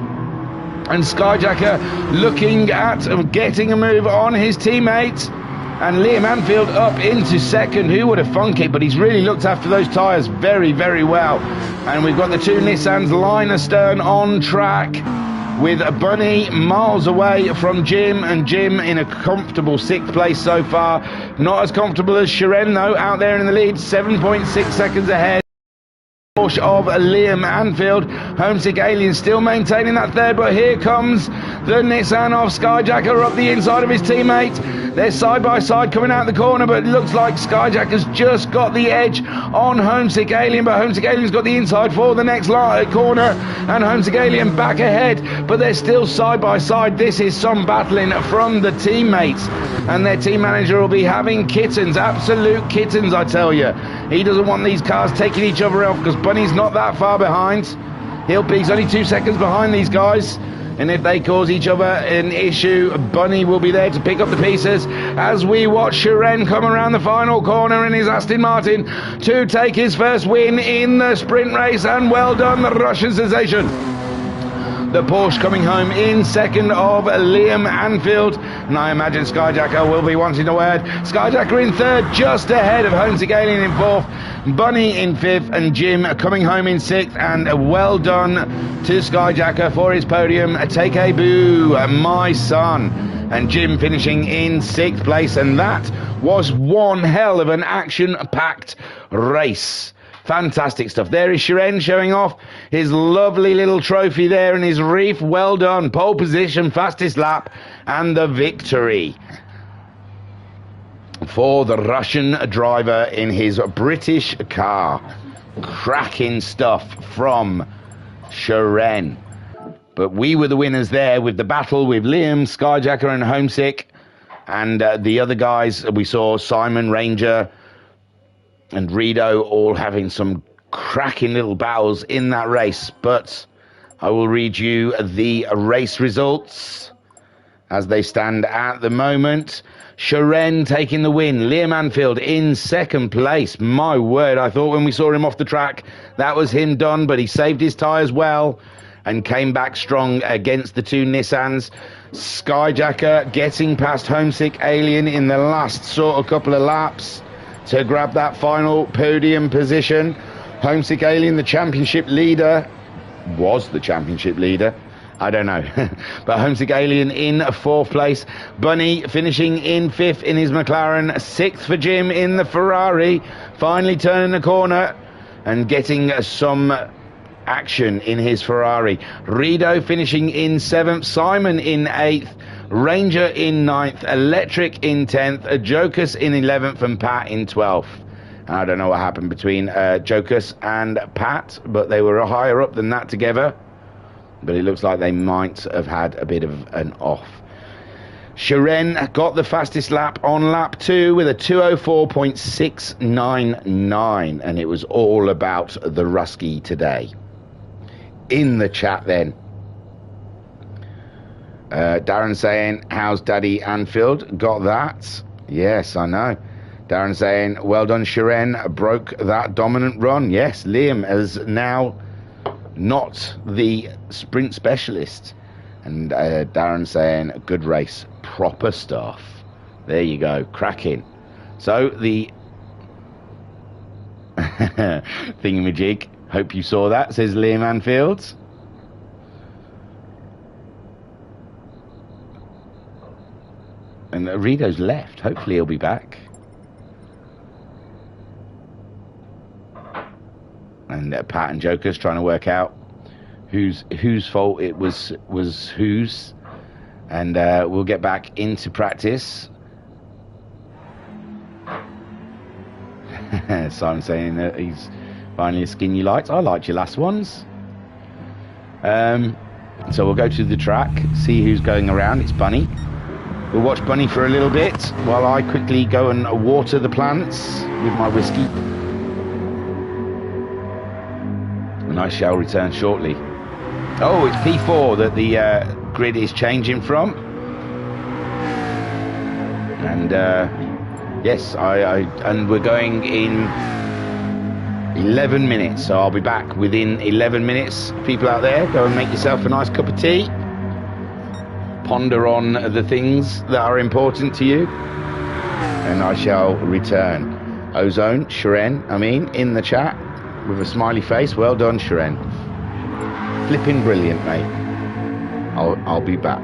And Skyjacker looking at getting a move on his teammate. And Liam Anfield up into second. Who would have thunk it? But he's really looked after those tyres very, very well. And we've got the two Nissans line astern on track, with Bunny miles away from Jim, and Jim in a comfortable 6th place so far. Not as comfortable as Shiren though, out there in the lead, 7.6 seconds ahead of Liam Anfield. Homesick Alien still maintaining that third, but here comes the Nissan of Skyjacker up the inside of his teammate. They're side by side coming out the corner, but it looks like Skyjacker's just got the edge on Homesick Alien, but Homesick Alien's got the inside for the next corner, and Homesick Alien back ahead, but they're still side by side. This is some battling from the teammates, and their team manager will be having kittens, absolute kittens, I tell you. He doesn't want these cars taking each other off, because Bunny's not that far behind. He's only 2 seconds behind these guys, and if they cause each other an issue, Bunny will be there to pick up the pieces, as we watch Shiren come around the final corner in his Aston Martin to take his first win in the sprint race. And well done, the Russian sensation. The Porsche coming home in second of Liam Anfield, and I imagine Skyjacker will be wanting a word. Skyjacker in third, just ahead of Homesick Alien in fourth, Bunny in fifth, and Jim coming home in sixth. And well done to Skyjacker for his podium. Take a boo, my son. And Jim finishing in sixth place, and that was one hell of an action-packed race. Fantastic stuff. There is Shiren showing off his lovely little trophy there in his reef. Well done. Pole position, fastest lap, and the victory for the Russian driver in his British car. Cracking stuff from Shiren. But we were the winners there with the battle with Liam, Skyjacker, and Homesick. And the other guys, we saw Simon, Ranger, and Rito all having some cracking little battles in that race. But I will read you the race results. as they stand at the moment. Sharon taking the win. Liam Anfield in second place. My word, I thought when we saw him off the track, that was him done, but he saved his tyres well and came back strong against the two Nissans. Skyjacker getting past Homesick Alien in the last sort of couple of laps to grab that final podium position. Homesick Alien, the championship leader, was the championship leader. I don't know. But Homesick Alien in fourth place. Bunny finishing in fifth in his McLaren. Sixth for Jim in the Ferrari. Finally turning the corner and getting some action in his Ferrari. Rido finishing in seventh. Simon in eighth. Ranger in ninth. Electric in 10th. Jokus in 11th. And Pat in 12th. I don't know what happened between Jokus and Pat, but they were higher up than that together. But it looks like they might have had a bit of an off. Sharon got the fastest lap on lap 2 with a 2:04.699, and it was all about the Rusky today. In the chat then, Darren saying, how's Daddy Anfield? Got that? Yes, I know. Darren saying, well done Sharon, broke that dominant run. Yes, Liam is now not the sprint specialist. And Darren saying, good race, proper stuff. There you go, cracking. So the thingamajig, hope you saw that, says Liam Anfield. And Rido's left, hopefully he'll be back. And Pat and Joker's trying to work out whose fault it was whose, and we'll get back into practice. Simon saying that he's finally a skin you liked. I liked your last ones. So we'll go to the track, see who's going around. It's Bunny. We'll watch Bunny for a little bit while I quickly go and water the plants with my whiskey. And I shall return shortly. Oh, it's P4 that the grid is changing from. And yes, and we're going in 11 minutes. So I'll be back within 11 minutes. People out there, go and make yourself a nice cup of tea. Ponder on the things that are important to you. And I shall return. Ozone, Sharon, in the chat. With a smiley face. Well done, Sharon. Flipping brilliant, mate. I'll be back.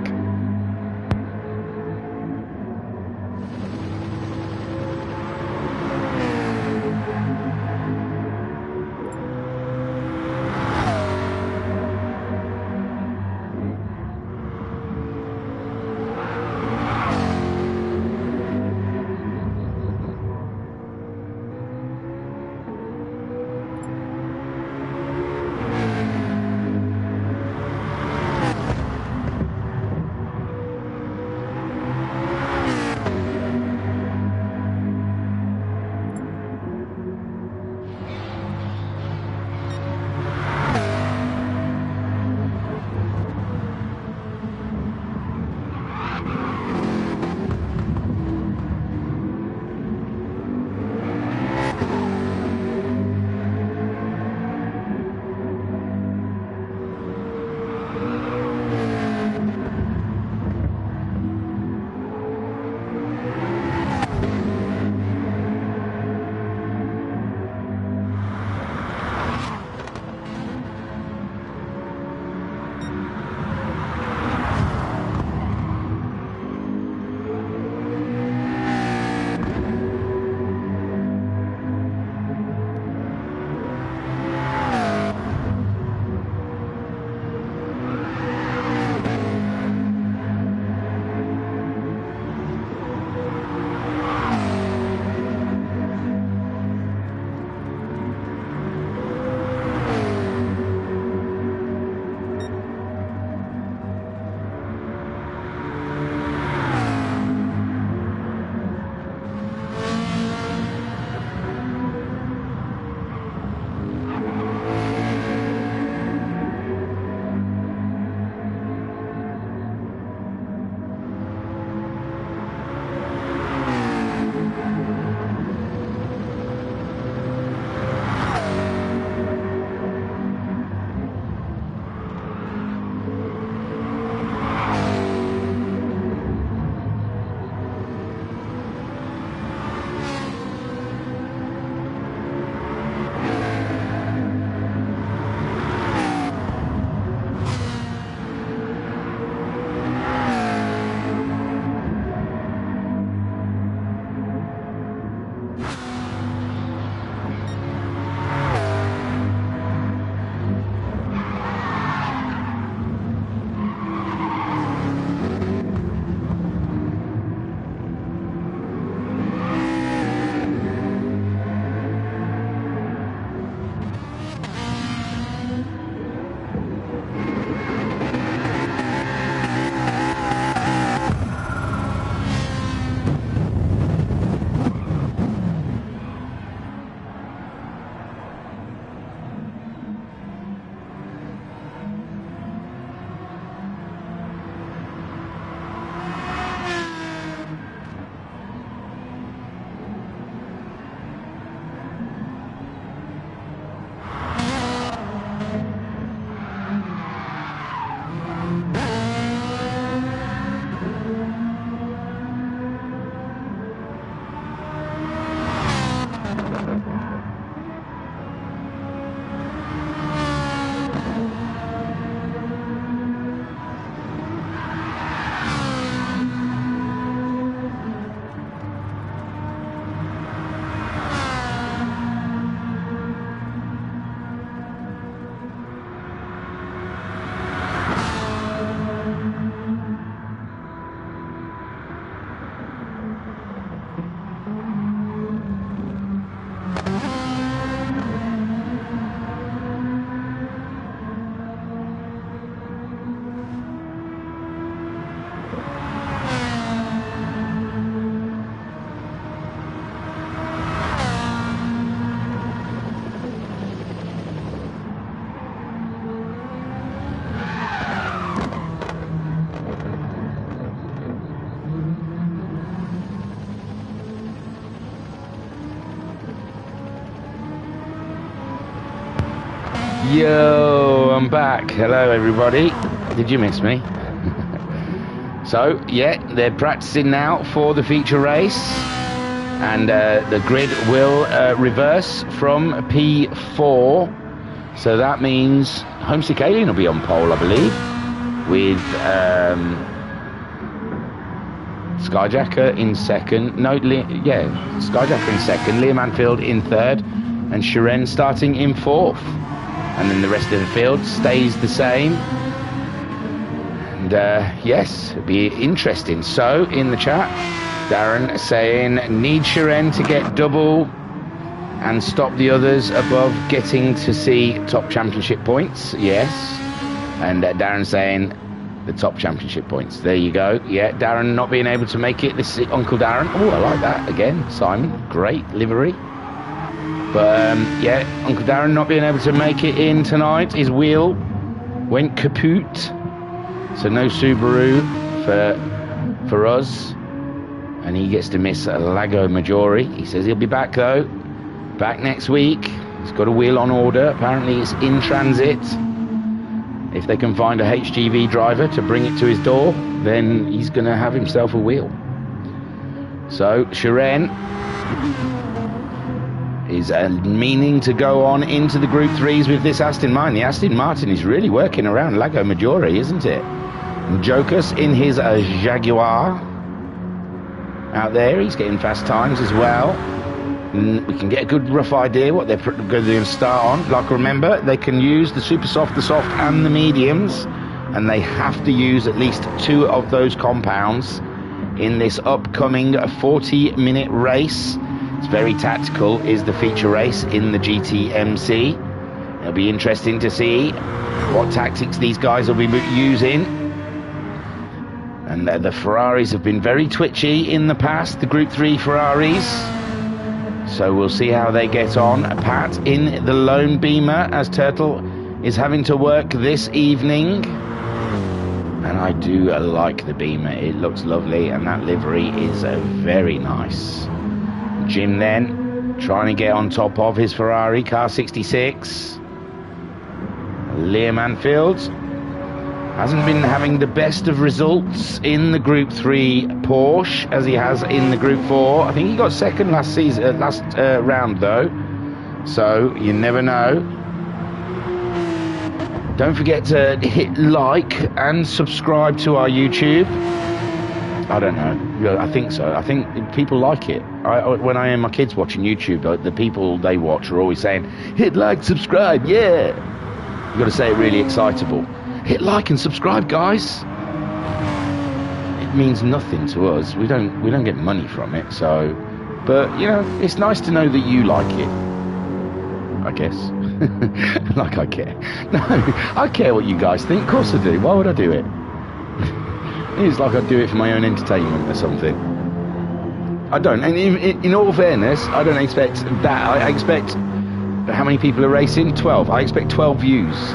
Yo, I'm back. Hello, everybody. Did you miss me? So, yeah, they're practicing now for the feature race. And the grid will reverse from P4. So that means Homesick Alien will be on pole, I believe, with Skyjacker in second. No, Skyjacker in second, Liam Anfield in third, and Shiren starting in fourth. And then the rest of the field stays the same. And yes, it'll be interesting. So, in the chat, Darren saying, need Shiren to get double and stop the others above getting to see top championship points. Yes. And Darren saying, the top championship points. There you go. Yeah, Darren not being able to make it. This is Uncle Darren. Oh, I like that. Again, Simon. Great livery. But, yeah, Uncle Darren not being able to make it in tonight. His wheel went kaput. So no Subaru for us. And he gets to miss Lago Maggiore. He says he'll be back, though. Back next week. He's got a wheel on order. Apparently it's in transit. If they can find a HGV driver to bring it to his door, then he's going to have himself a wheel. So, Shiren is meaning to go on into the Group 3s with this Aston Martin. The Aston Martin is really working around Lago Maggiore, isn't it? And Jokas in his Jaguar out there. He's getting fast times as well. And we can get a good rough idea what they're going to start on. Like, remember, they can use the super soft, the soft, and the mediums, and they have to use at least 2 of those compounds in this upcoming 40-minute race. It's very tactical, is the feature race in the GTMC. It'll be interesting to see what tactics these guys will be using. And the Ferraris have been very twitchy in the past, the Group 3 Ferraris. So we'll see how they get on. Pat in the lone Beamer, as Turtle is having to work this evening. And I do like the Beamer. It looks lovely, and that livery is very nice. Jim then trying to get on top of his Ferrari, car 66. Liam Anfield hasn't been having the best of results in the Group 3 Porsche as he has in the Group 4. I think he got second last round though, so you never know. Don't forget to hit like and subscribe to our YouTube. I don't know. I think so. I think people like it. When I hear my kids watching YouTube, the people they watch are always saying, hit like, subscribe, yeah. You've got to say it really excitable. Hit like and subscribe, guys. It means nothing to us. We don't get money from it, so. But you know, it's nice to know that you like it. I guess. Like I care. No, I care what you guys think. Of course I do. Why would I do it? It's like I do it for my own entertainment or something. I don't. And in all fairness, I don't expect that. I expect how many people are racing? 12. I expect 12 views.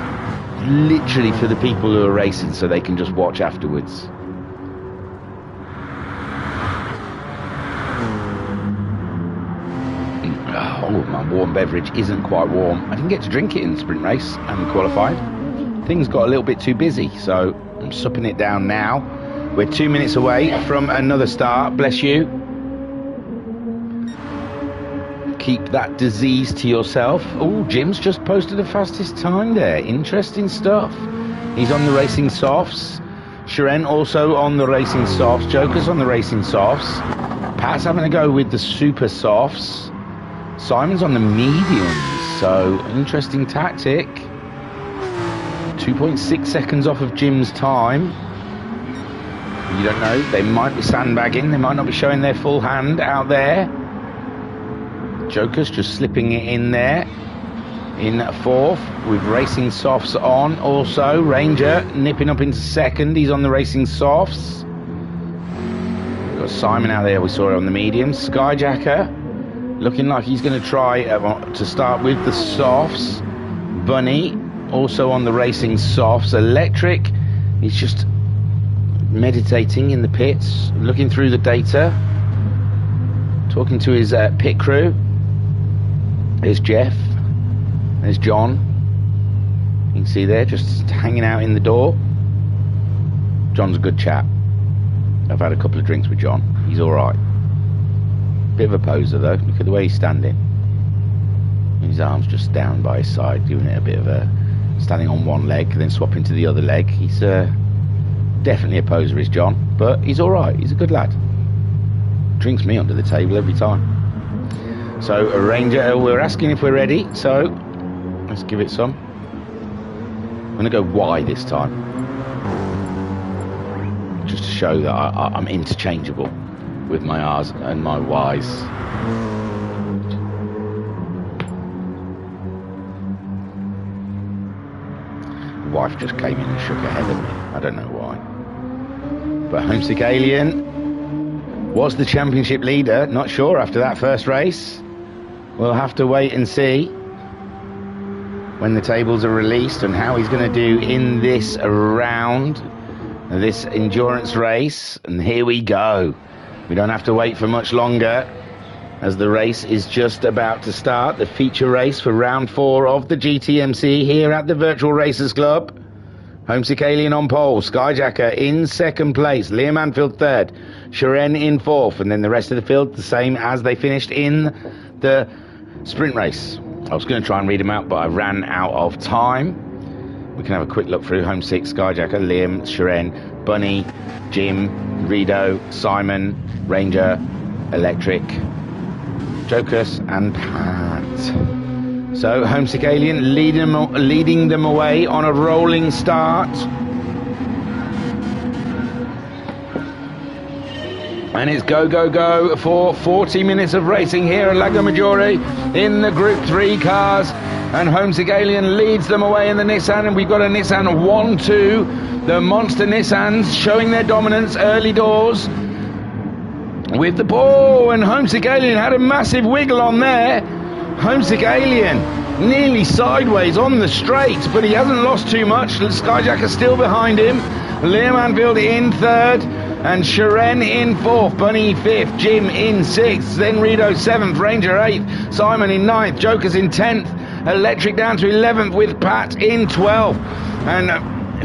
Literally for the people who are racing, so they can just watch afterwards. Oh, my warm beverage isn't quite warm. I didn't get to drink it in the sprint race and qualified. Things got a little bit too busy, so I'm supping it down now. We're 2 minutes away from another start. Bless you. Keep that disease to yourself. Oh, Jim's just posted the fastest time there. Interesting stuff. He's on the racing softs. Shiren also on the racing softs. Joker's on the racing softs. Pat's having a go with the super softs. Simon's on the mediums. So, interesting tactic. 2.6 seconds off of Jim's time. You don't know. They might be sandbagging. They might not be showing their full hand out there. Joker's just slipping it in there in fourth with racing softs on. Also Ranger nipping up into second. He's on the racing softs. We've got Simon out there. We saw it on the mediums. Skyjacker looking like he's going to try to start with the softs. Bunny also on the racing softs. Electric, he's just meditating in the pits, looking through the data, talking to his pit crew. There's Jeff, there's John, You can see there, just hanging out in the door. John's a good chap. I've had a couple of drinks with John. He's alright. Bit of a poser though. Look at the way he's standing. His arms just down by his side, giving it a bit of a... standing on one leg, then swapping to the other leg. He's definitely a poser, is John. But he's alright. He's a good lad. Drinks me under the table every time. So, a Ranger, we're asking if we're ready. So, let's give it some. I'm going to go Y this time. Just to show that I'm interchangeable with my R's and my Y's. The wife just came in and shook her head at me. I don't know why. But Homesick Alien was the championship leader. Not sure after that first race. We'll have to wait and see when the tables are released and how he's going to do in this round, this endurance race. And here we go. We don't have to wait for much longer, as the race is just about to start. The feature race for round 4 of the GTMC here at the Virtual Racers Club. Homesick Alien on pole, Skyjacker in second place, Liam Anfield third, Sharon in fourth, and then the rest of the field the same as they finished in the sprint race. I was going to try and read them out, but I ran out of time. We can have a quick look through. Homesick, Skyjacker, Liam, Sharon, Bunny, Jim, Rido, Simon, Ranger, Electric, Jocus and Pat. So Homesick Alien leading them away on a rolling start. And it's go, go, go for 40 minutes of racing here at Lago Maggiore in the Group 3 cars. And Homesick Alien leads them away in the Nissan. And we've got a Nissan 1-2. The monster Nissans showing their dominance early doors. With the ball, and Homesick Alien had a massive wiggle on there. Homesick Alien nearly sideways on the straight, but he hasn't lost too much. Skyjacker still behind him. Liam Anfield in third, and Sharon in fourth, Bunny fifth, Jim in sixth, then Rido seventh, Ranger eighth, Simon in ninth, Jokers in 10th, Electric down to 11th with Pat in 12th. And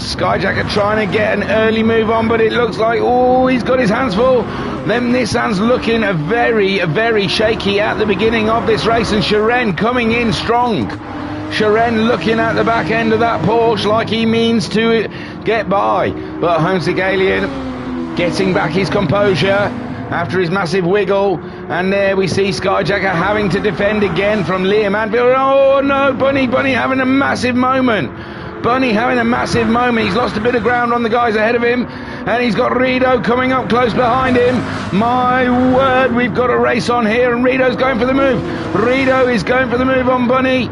Skyjacker trying to get an early move on, but it looks like, oh, he's got his hands full. Them Nissans looking very, very shaky at the beginning of this race, and Sharon coming in strong. Sharon looking at the back end of that Porsche like he means to get by. But Homesick Alien getting back his composure after his massive wiggle. And there we see Skyjacker having to defend again from Liam Anfield. Oh no, Bunny having a massive moment. Bunny having a massive moment. He's lost a bit of ground on the guys ahead of him, and he's got Rido coming up close behind him. My word, we've got a race on here, and Rido's going for the move. Rido is going for the move on Bunny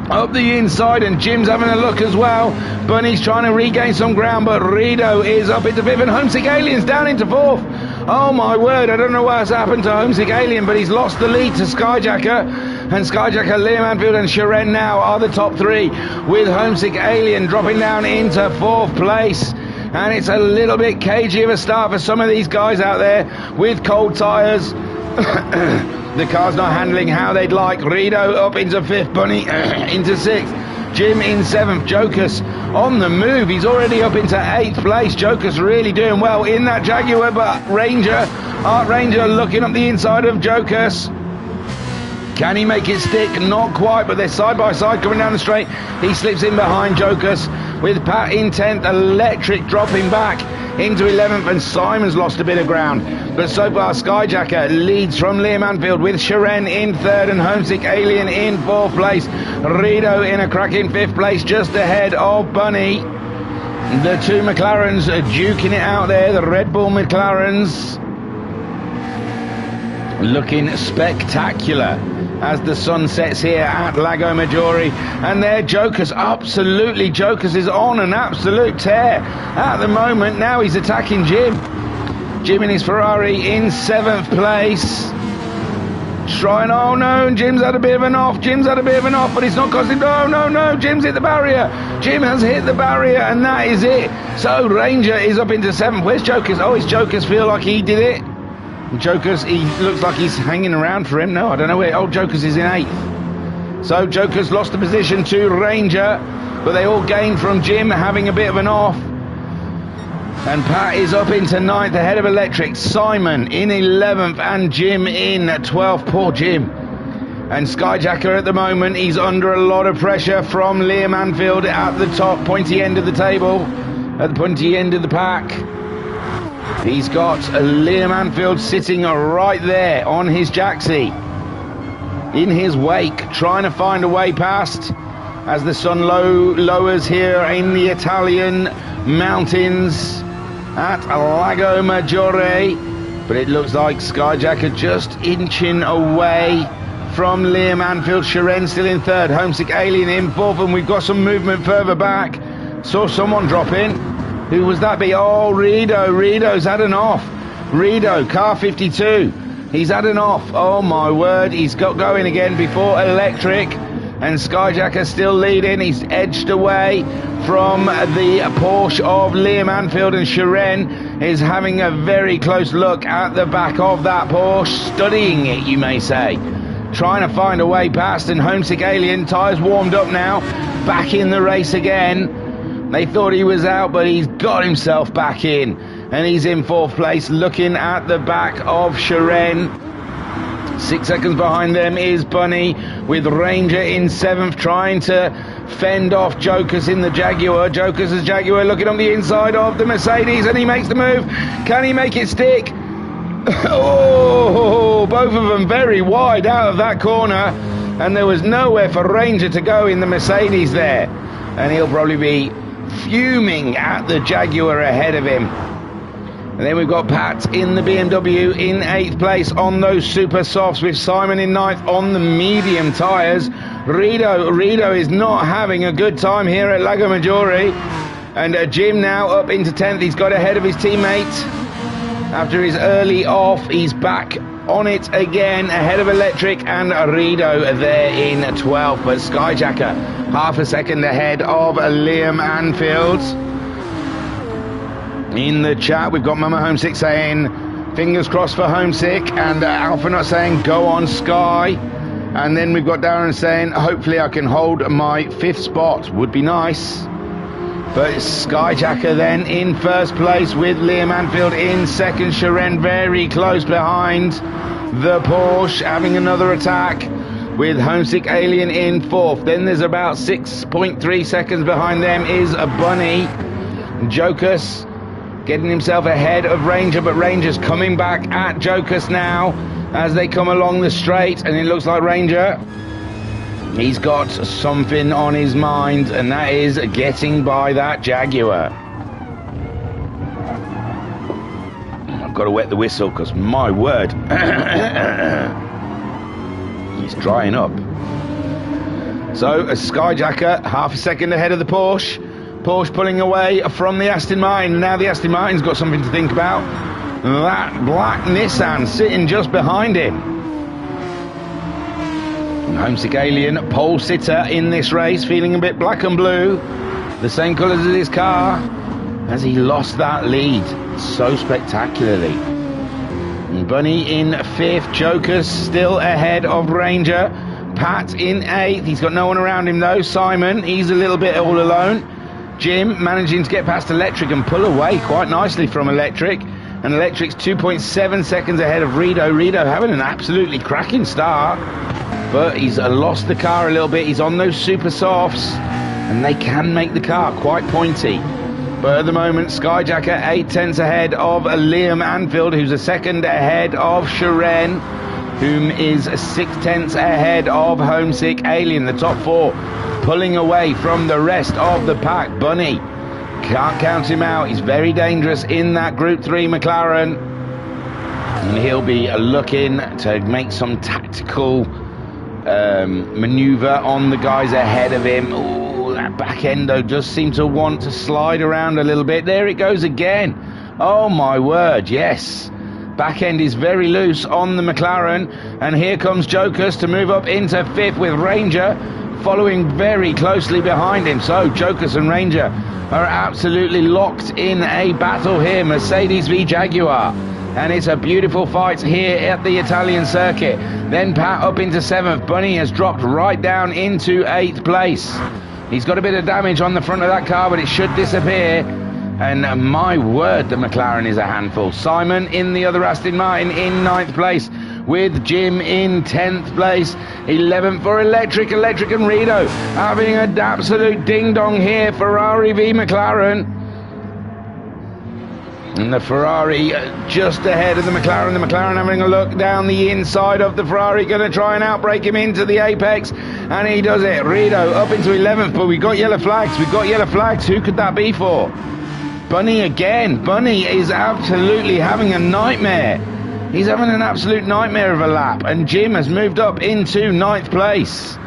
up the inside, and Jim's having a look as well. Bunny's trying to regain some ground, but Rido is up into fifth, and Homesick Alien's down into fourth. Oh my word, I don't know what's happened to Homesick Alien, but he's lost the lead to Skyjacker. And Skyjacker, Liam Anfield and Sharon now are the top three, with Homesick Alien dropping down into fourth place. And it's a little bit cagey of a start for some of these guys out there with cold tyres. The car's not handling how they'd like. Rido up into fifth, Bunny into sixth, Jim in seventh, Jocus on the move. He's already up into eighth place. Jocus really doing well in that Jaguar, but Art Ranger looking up the inside of Jocus. Can he make it stick? Not quite, but they're side by side coming down the straight. He slips in behind Jocus with Pat in 10th, Electric dropping back into 11th, and Simon's lost a bit of ground. But so far, Skyjacker leads from Liam Anfield with Sharon in third and Homesick Alien in fourth place. Rido in a cracking fifth place, just ahead of Bunny. The two McLarens are duking it out there, the Red Bull McLarens. Looking spectacular as the sun sets here at Lago Maggiore. And there Jocus, absolutely, Jocus is on an absolute tear at the moment. Now he's attacking Jim. Jim in his Ferrari in seventh place. Trying, oh no, Jim's had a bit of an off, but it's not costing, no, Jim's hit the barrier. Jim has hit the barrier, and that is it. So Ranger is up into seventh. Where's Jocus? Oh, it's Jocus, feel like he did it. Jokers, he looks like he's hanging around for him. No, I don't know where. Oh, Jokers is in eighth. So Joker's lost the position to Ranger, but they all gained from Jim having a bit of an off. And Pat is up into 9th ahead of Electric. Simon in 11th and Jim in 12th. Poor Jim. And Skyjacker at the moment, he's under a lot of pressure from Liam Anfield at the top, pointy end of the table, at the pointy end of the pack. He's got Liam Anfield sitting right there on his jacksie, in his wake, trying to find a way past as the sun lowers here in the Italian mountains at Lago Maggiore. But it looks like Skyjacker just inching away from Liam Anfield. Shiren still in 3rd, Homesick Alien in 4th, and we've got some movement further back. Saw someone drop in. Who was that be? Oh, Redo's had an off. Redo, car 52. He's had an off. Oh my word, he's got going again before Electric. And Skyjacker still leading. He's edged away from the Porsche of Liam Anfield, and Shiren is having a very close look at the back of that Porsche, studying it, you may say, trying to find a way past. And Homesick Alien, tyres warmed up now, back in the race again. They thought he was out, but he's got himself back in, and he's in 4th place, looking at the back of Shiren. 6 seconds behind them is Bunny, with Ranger in 7th, trying to fend off Jokers in the Jaguar. Jokers' Jaguar looking on the inside of the Mercedes, and he makes the move. Can he make it stick? Oh, both of them very wide out of that corner, and there was nowhere for Ranger to go in the Mercedes there, and he'll probably be fuming at the Jaguar ahead of him. And then we've got Pat in the BMW in 8th place on those super softs, with Simon in 9th on the medium tyres. Redo is not having a good time here at Lago Maggiore. And Jim now up into 10th. He's got ahead of his teammate after his early off. He's back on it again, ahead of Electric, and Redo there in 12th. But Skyjacker half a second ahead of Liam Anfield. In the chat, we've got Mama Homesick saying fingers crossed for Homesick, and Alphanut saying go on Sky. And then we've got Darren saying hopefully I can hold my 5th spot, would be nice. But Skyjacker then in 1st place, with Liam Anfield in 2nd. Shiren very close behind the Porsche, having another attack, with Homesick Alien in 4th. Then there's about 6.3 seconds behind them is a Bunny. Jokus getting himself ahead of Ranger, but Ranger's coming back at Jokus now as they come along the straight, and it looks like Ranger, he's got something on his mind, and that is getting by that Jaguar. I've got to wet the whistle because, my word, he's drying up. So a Skyjacker half a second ahead of the Porsche. Porsche pulling away from the Aston Martin. Now the Aston Martin's got something to think about. That black Nissan sitting just behind him. Homesick Alien, pole sitter in this race, feeling a bit black and blue, the same colours as his car, as he lost that lead so spectacularly. And Bunny in 5th, Jokers still ahead of Ranger, Pat in 8th, he's got no one around him though. Simon, he's a little bit all alone. Jim managing to get past Electric and pull away quite nicely from Electric, and Electric's 2.7 seconds ahead of Redo. Redo having an absolutely cracking start, but he's lost the car a little bit. He's on those super softs, and they can make the car quite pointy. But at the moment, Skyjacker 8/10 ahead of Liam Anfield, who's a second ahead of Shiren, whom is 6/10 ahead of Homesick Alien. The top 4 pulling away from the rest of the pack. Bunny, can't count him out. He's very dangerous in that Group 3 McLaren, and he'll be looking to make some tactical maneuver on the guys ahead of him. Ooh, that back end though does seem to want to slide around a little bit. There it goes again. Oh my word, yes. Back end is very loose on the McLaren, and here comes Jokers to move up into 5th, with Ranger following very closely behind him. So Jokers and Ranger are absolutely locked in a battle here. Mercedes v Jaguar. And it's a beautiful fight here at the Italian circuit. Then Pat up into 7th. Bunny has dropped right down into 8th place. He's got a bit of damage on the front of that car, but it should disappear. And my word, the McLaren is a handful. Simon in the other Aston Martin in 9th place, with Jim in 10th place. 11th for Electric and Rito having an absolute ding-dong here. Ferrari v McLaren. And the Ferrari just ahead of the McLaren. The McLaren having a look down the inside of the Ferrari, going to try and outbrake him into the apex, and he does it. Rito up into 11th, but we've got yellow flags. Who could that be for? Bunny again. Bunny is absolutely having a nightmare. He's having an absolute nightmare of a lap, and Jim has moved up into 9th place.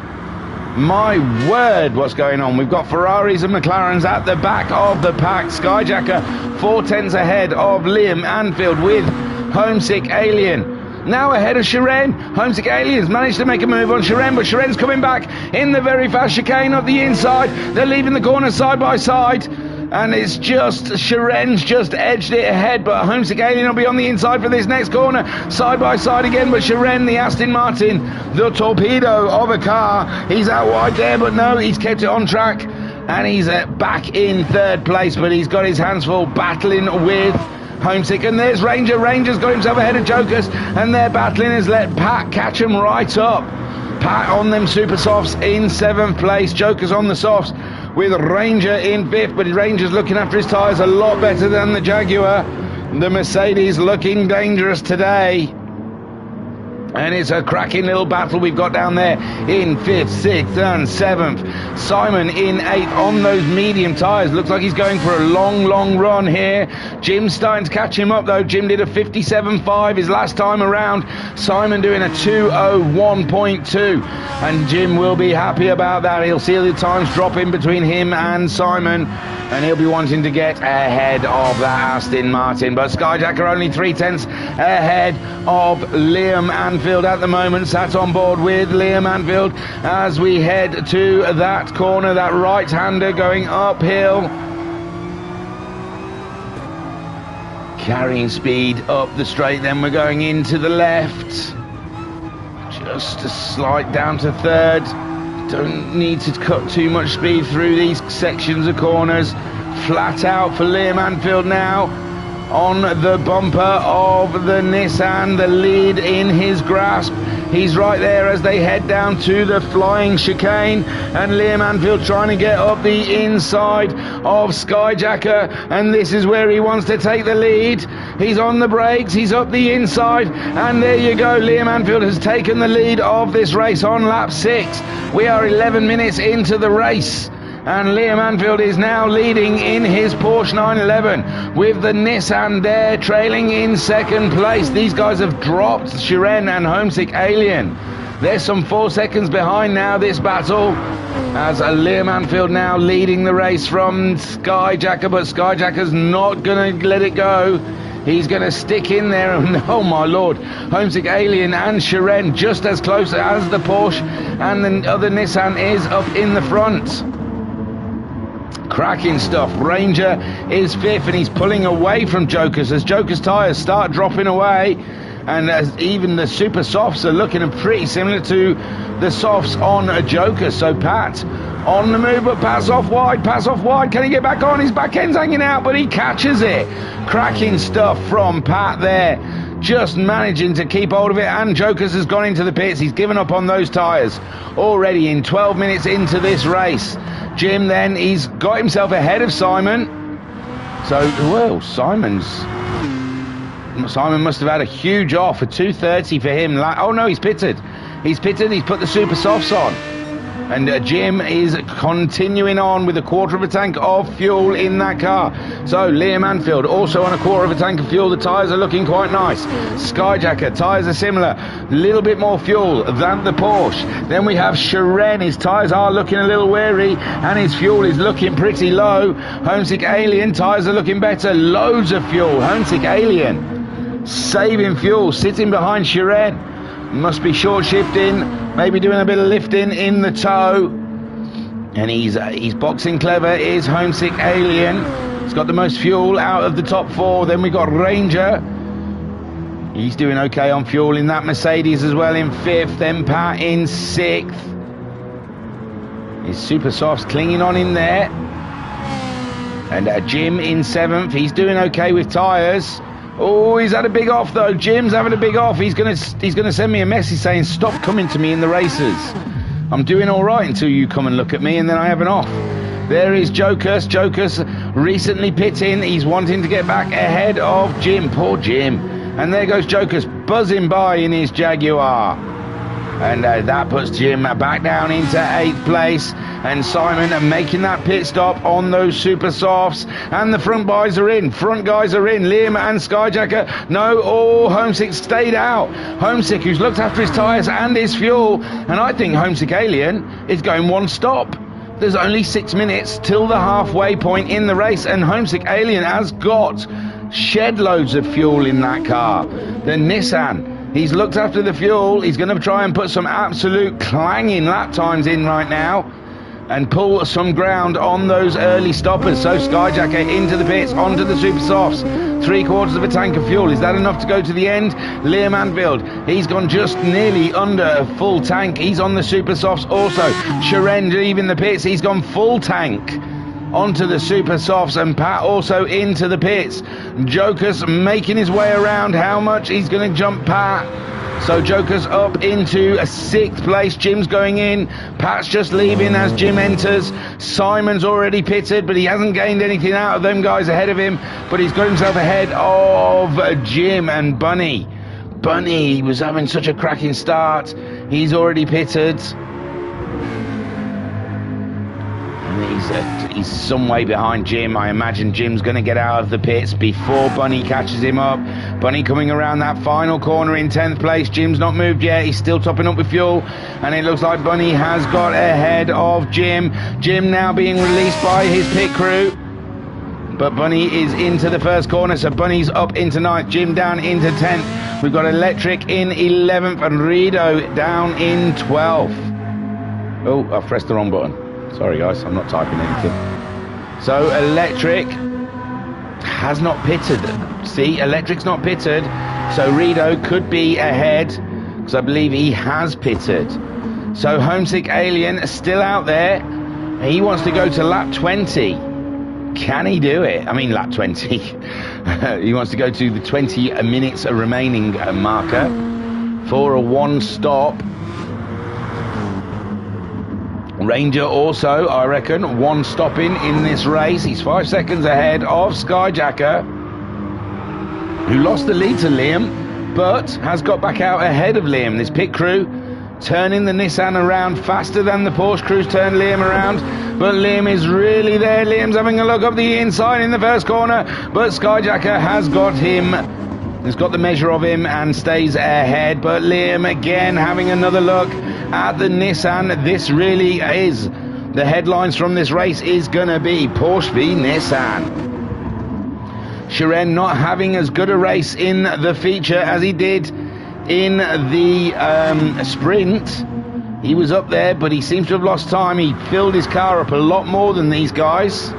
My word, what's going on? We've got Ferraris and McLarens at the back of the pack. Skyjacker 4 tenths ahead of Liam Anfield with Homesick Alien. Now ahead of Shiren. Homesick Alien's managed to make a move on Shiren, but Shiren's coming back in the very fast chicane of the inside. They're leaving the corner side by side. And it's just, Shiren's just edged it ahead, but Homesick Alien will be on the inside for this next corner. Side by side again, but Shiren, the Aston Martin, the torpedo of a car. He's out wide there, but no, he's kept it on track. And he's back in 3rd place, but he's got his hands full battling with Homesick. And there's Ranger. Ranger's got himself ahead of Jokers, and they're battling. Has let Pat catch him right up. Pat on them super softs in 7th place. Jokers on the softs with Ranger in 5th, but Ranger's looking after his tyres a lot better than the Jaguar. The Mercedes looking dangerous today. And it's a cracking little battle we've got down there in 5th, 6th and 7th. Simon in 8th on those medium tyres. Looks like he's going for a long run here. Jim's starting to catch him up though. Jim did a 57.5 his last time around. Simon doing a 2:01.2. And Jim will be happy about that. He'll see the times dropping between him and Simon, and he'll be wanting to get ahead of that Aston Martin. But Skyjacker only 3 tenths ahead of Liam Anfield at the moment, sat on board with Liam Anfield as we head to that corner, that right-hander going uphill. Carrying speed up the straight, then we're going into the left. Just a slight down to 3rd. Don't need to cut too much speed through these sections of corners. Flat out for Liam Anfield now. On the bumper of the Nissan, the lead in his grasp. He's right there as they head down to the flying chicane, and Liam Anfield trying to get up the inside of Skyjacker, and this is where he wants to take the lead. He's on the brakes, he's up the inside, and there you go. Liam Anfield has taken the lead of this race on lap 6. We are 11 minutes into the race, and Liam Anfield is now leading in his Porsche 911 with the Nissan there trailing in 2nd place. These guys have dropped Shiren and Homesick Alien. They're some 4 seconds behind now, this battle, as Liam Anfield now leading the race from Skyjacker, but Skyjacker's not going to let it go. He's going to stick in there, and oh my lord, Homesick Alien and Shiren just as close as the Porsche, and the other Nissan is up in the front. Cracking stuff. Ranger is 5th, and he's pulling away from Jokers as Jokers tyres start dropping away, and as even the super softs are looking pretty similar to the softs on a Joker. So Pat on the move, but pass off wide. Can he get back on? His back end's hanging out, but he catches it. Cracking stuff from Pat there, just managing to keep hold of it, and Jokers has gone into the pits. He's given up on those tyres already in 12 minutes into this race. Jim then, he's got himself ahead of Simon. So, well, Simon must have had a huge off, a 2:30 for him. Oh no, he's pitted, he's put the super softs on. And Jim is continuing on with a 1/4 of a tank of fuel in that car. So Liam Anfield also on a 1/4 of a tank of fuel. The tyres are looking quite nice. Skyjacker, tyres are similar. A little bit more fuel than the Porsche. Then we have Shiren. His tyres are looking a little weary, and his fuel is looking pretty low. Homesick Alien, tyres are looking better. Loads of fuel. Homesick Alien saving fuel, sitting behind Shiren. Must be short shifting, maybe doing a bit of lifting in the toe. And he's boxing clever, is Homesick Alien. He's got the most fuel out of the top 4. Then we got Ranger. He's doing okay on fuel in that Mercedes as well in 5th. Then Pat in 6th. His super softs clinging on in there. And Jim in 7th. He's doing okay with tyres. Oh, he's had a big off though. Jim's having a big off. He's gonna send me a message saying stop coming to me in the races. I'm doing all right until you come and look at me, and then I have an off. There is Jokus. Jokus recently pit in. He's wanting to get back ahead of Jim. Poor Jim. And there goes Jokus buzzing by in his Jaguar. And that puts Jim back down into 8th place. And Simon making that pit stop on those super softs. And the front guys are in. Liam and Skyjacker. No, Homesick stayed out. Homesick, who's looked after his tyres and his fuel. And I think Homesick Alien is going one stop. There's only 6 minutes till the halfway point in the race. And Homesick Alien has got shed loads of fuel in that car. The Nissan. He's looked after the fuel. He's going to try and put some absolute clanging lap times in right now and pull some ground on those early stoppers. So Skyjacker into the pits, onto the super softs. 3/4 of a tank of fuel. Is that enough to go to the end? Liam Anfield, he's gone just nearly under a full tank. He's on the super softs also. Sharon leaving the pits. He's gone full tank onto the super softs, and Pat also into the pits. Jokus making his way around. How much he's going to jump Pat? So Jokus up into a 6th place. Jim's going in. Pat's just leaving as Jim enters. Simon's already pitted, but he hasn't gained anything out of them guys ahead of him. But he's got himself ahead of Jim and Bunny. Bunny was having such a cracking start. He's already pitted. He's some way behind Jim. I imagine Jim's going to get out of the pits before Bunny catches him up. Bunny coming around that final corner in 10th place. Jim's not moved yet. He's still topping up with fuel. And it looks like Bunny has got ahead of Jim. Jim now being released by his pit crew. But Bunny is into the first corner. So Bunny's up into 9th. Jim down into 10th. We've got Electric in 11th. And Rido down in 12th. Oh, I've pressed the wrong button. Sorry guys, I'm not typing anything. So Electric has not pitted. See, Electric's not pitted. So Rido could be ahead, because I believe he has pitted. So Homesick Alien is still out there. He wants to go to lap 20. Can he do it? I mean lap 20. He wants to go to the 20 minutes remaining marker for a 1 stop. Ranger also, I reckon, 1 stopping in this race. He's 5 seconds ahead of Skyjacker, who lost the lead to Liam, but has got back out ahead of Liam. This pit crew turning the Nissan around faster than the Porsche crews turn Liam around, but Liam is really there. Liam's having a look up the inside in the first corner, but Skyjacker has got him. He's got the measure of him and stays ahead. But Liam again having another look at the Nissan. This really is, the headlines from this race is going to be Porsche v Nissan. Sharon not having as good a race in the feature as he did in the sprint. He was up there, but he seems to have lost time. He filled his car up a lot more than these guys.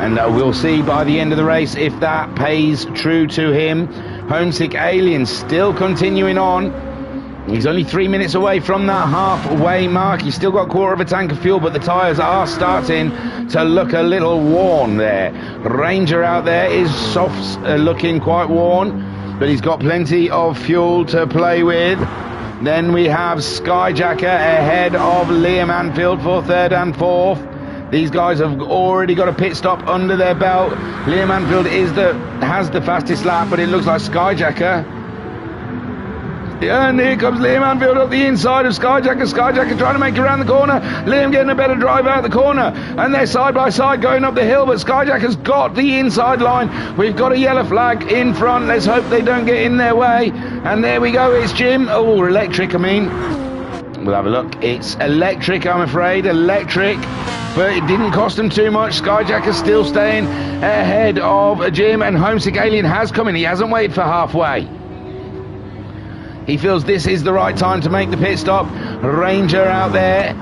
And we'll see by the end of the race if that pays true to him. Homesick Alien still continuing on. He's only 3 minutes away from that halfway mark. He's still got 1/4 of a tank of fuel, but the tyres are starting to look a little worn there. Ranger out there is soft, looking quite worn, but he's got plenty of fuel to play with. Then we have Skyjacker ahead of Liam Anfield for 3rd and 4th. These guys have already got a pit stop under their belt. Liam Anfield has the fastest lap, but it looks like Skyjacker. Yeah, and here comes Liam Anfield up the inside of Skyjacker. Skyjacker trying to make it around the corner. Liam getting a better drive out the corner. And they're side by side going up the hill, but Skyjacker's got the inside line. We've got a yellow flag in front. Let's hope they don't get in their way. And there we go, it's Jim. Oh, Electric, I mean. We'll have a look. It's Electric, I'm afraid. Electric. But it didn't cost him too much. Skyjacker's still staying ahead of Jim, and Homesick Alien has come in. He hasn't waited for halfway. He feels this is the right time to make the pit stop. Ranger out there,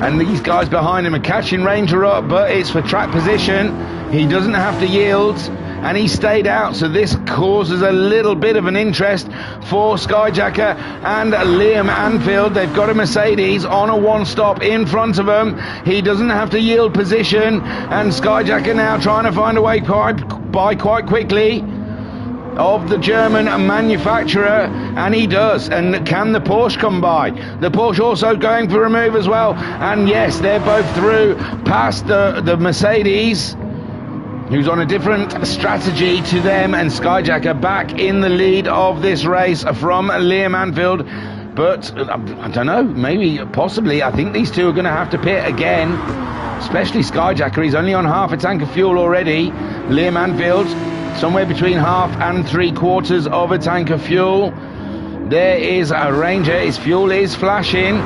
and these guys behind him are catching Ranger up, but it's for track position. He doesn't have to yield. and he stayed out, so this causes a little bit of an interest for Skyjacker and Liam Anfield. They've got a Mercedes on a one-stop in front of them. He doesn't have to yield position, and Skyjacker now trying to find a way by quite quickly of the German manufacturer, and he does. And can the Porsche come by? The Porsche also going for a move as well, and yes, they're both through past the Mercedes, who's on a different strategy to them, and Skyjacker back in the lead of this race from Liam Anfield. But I don't know, maybe, possibly, I think these two are going to have to pit again, especially Skyjacker. He's only on half a tank of fuel already. Liam Anfield somewhere between half and 3/4 of a tank of fuel. There is a Ranger. His fuel is flashing,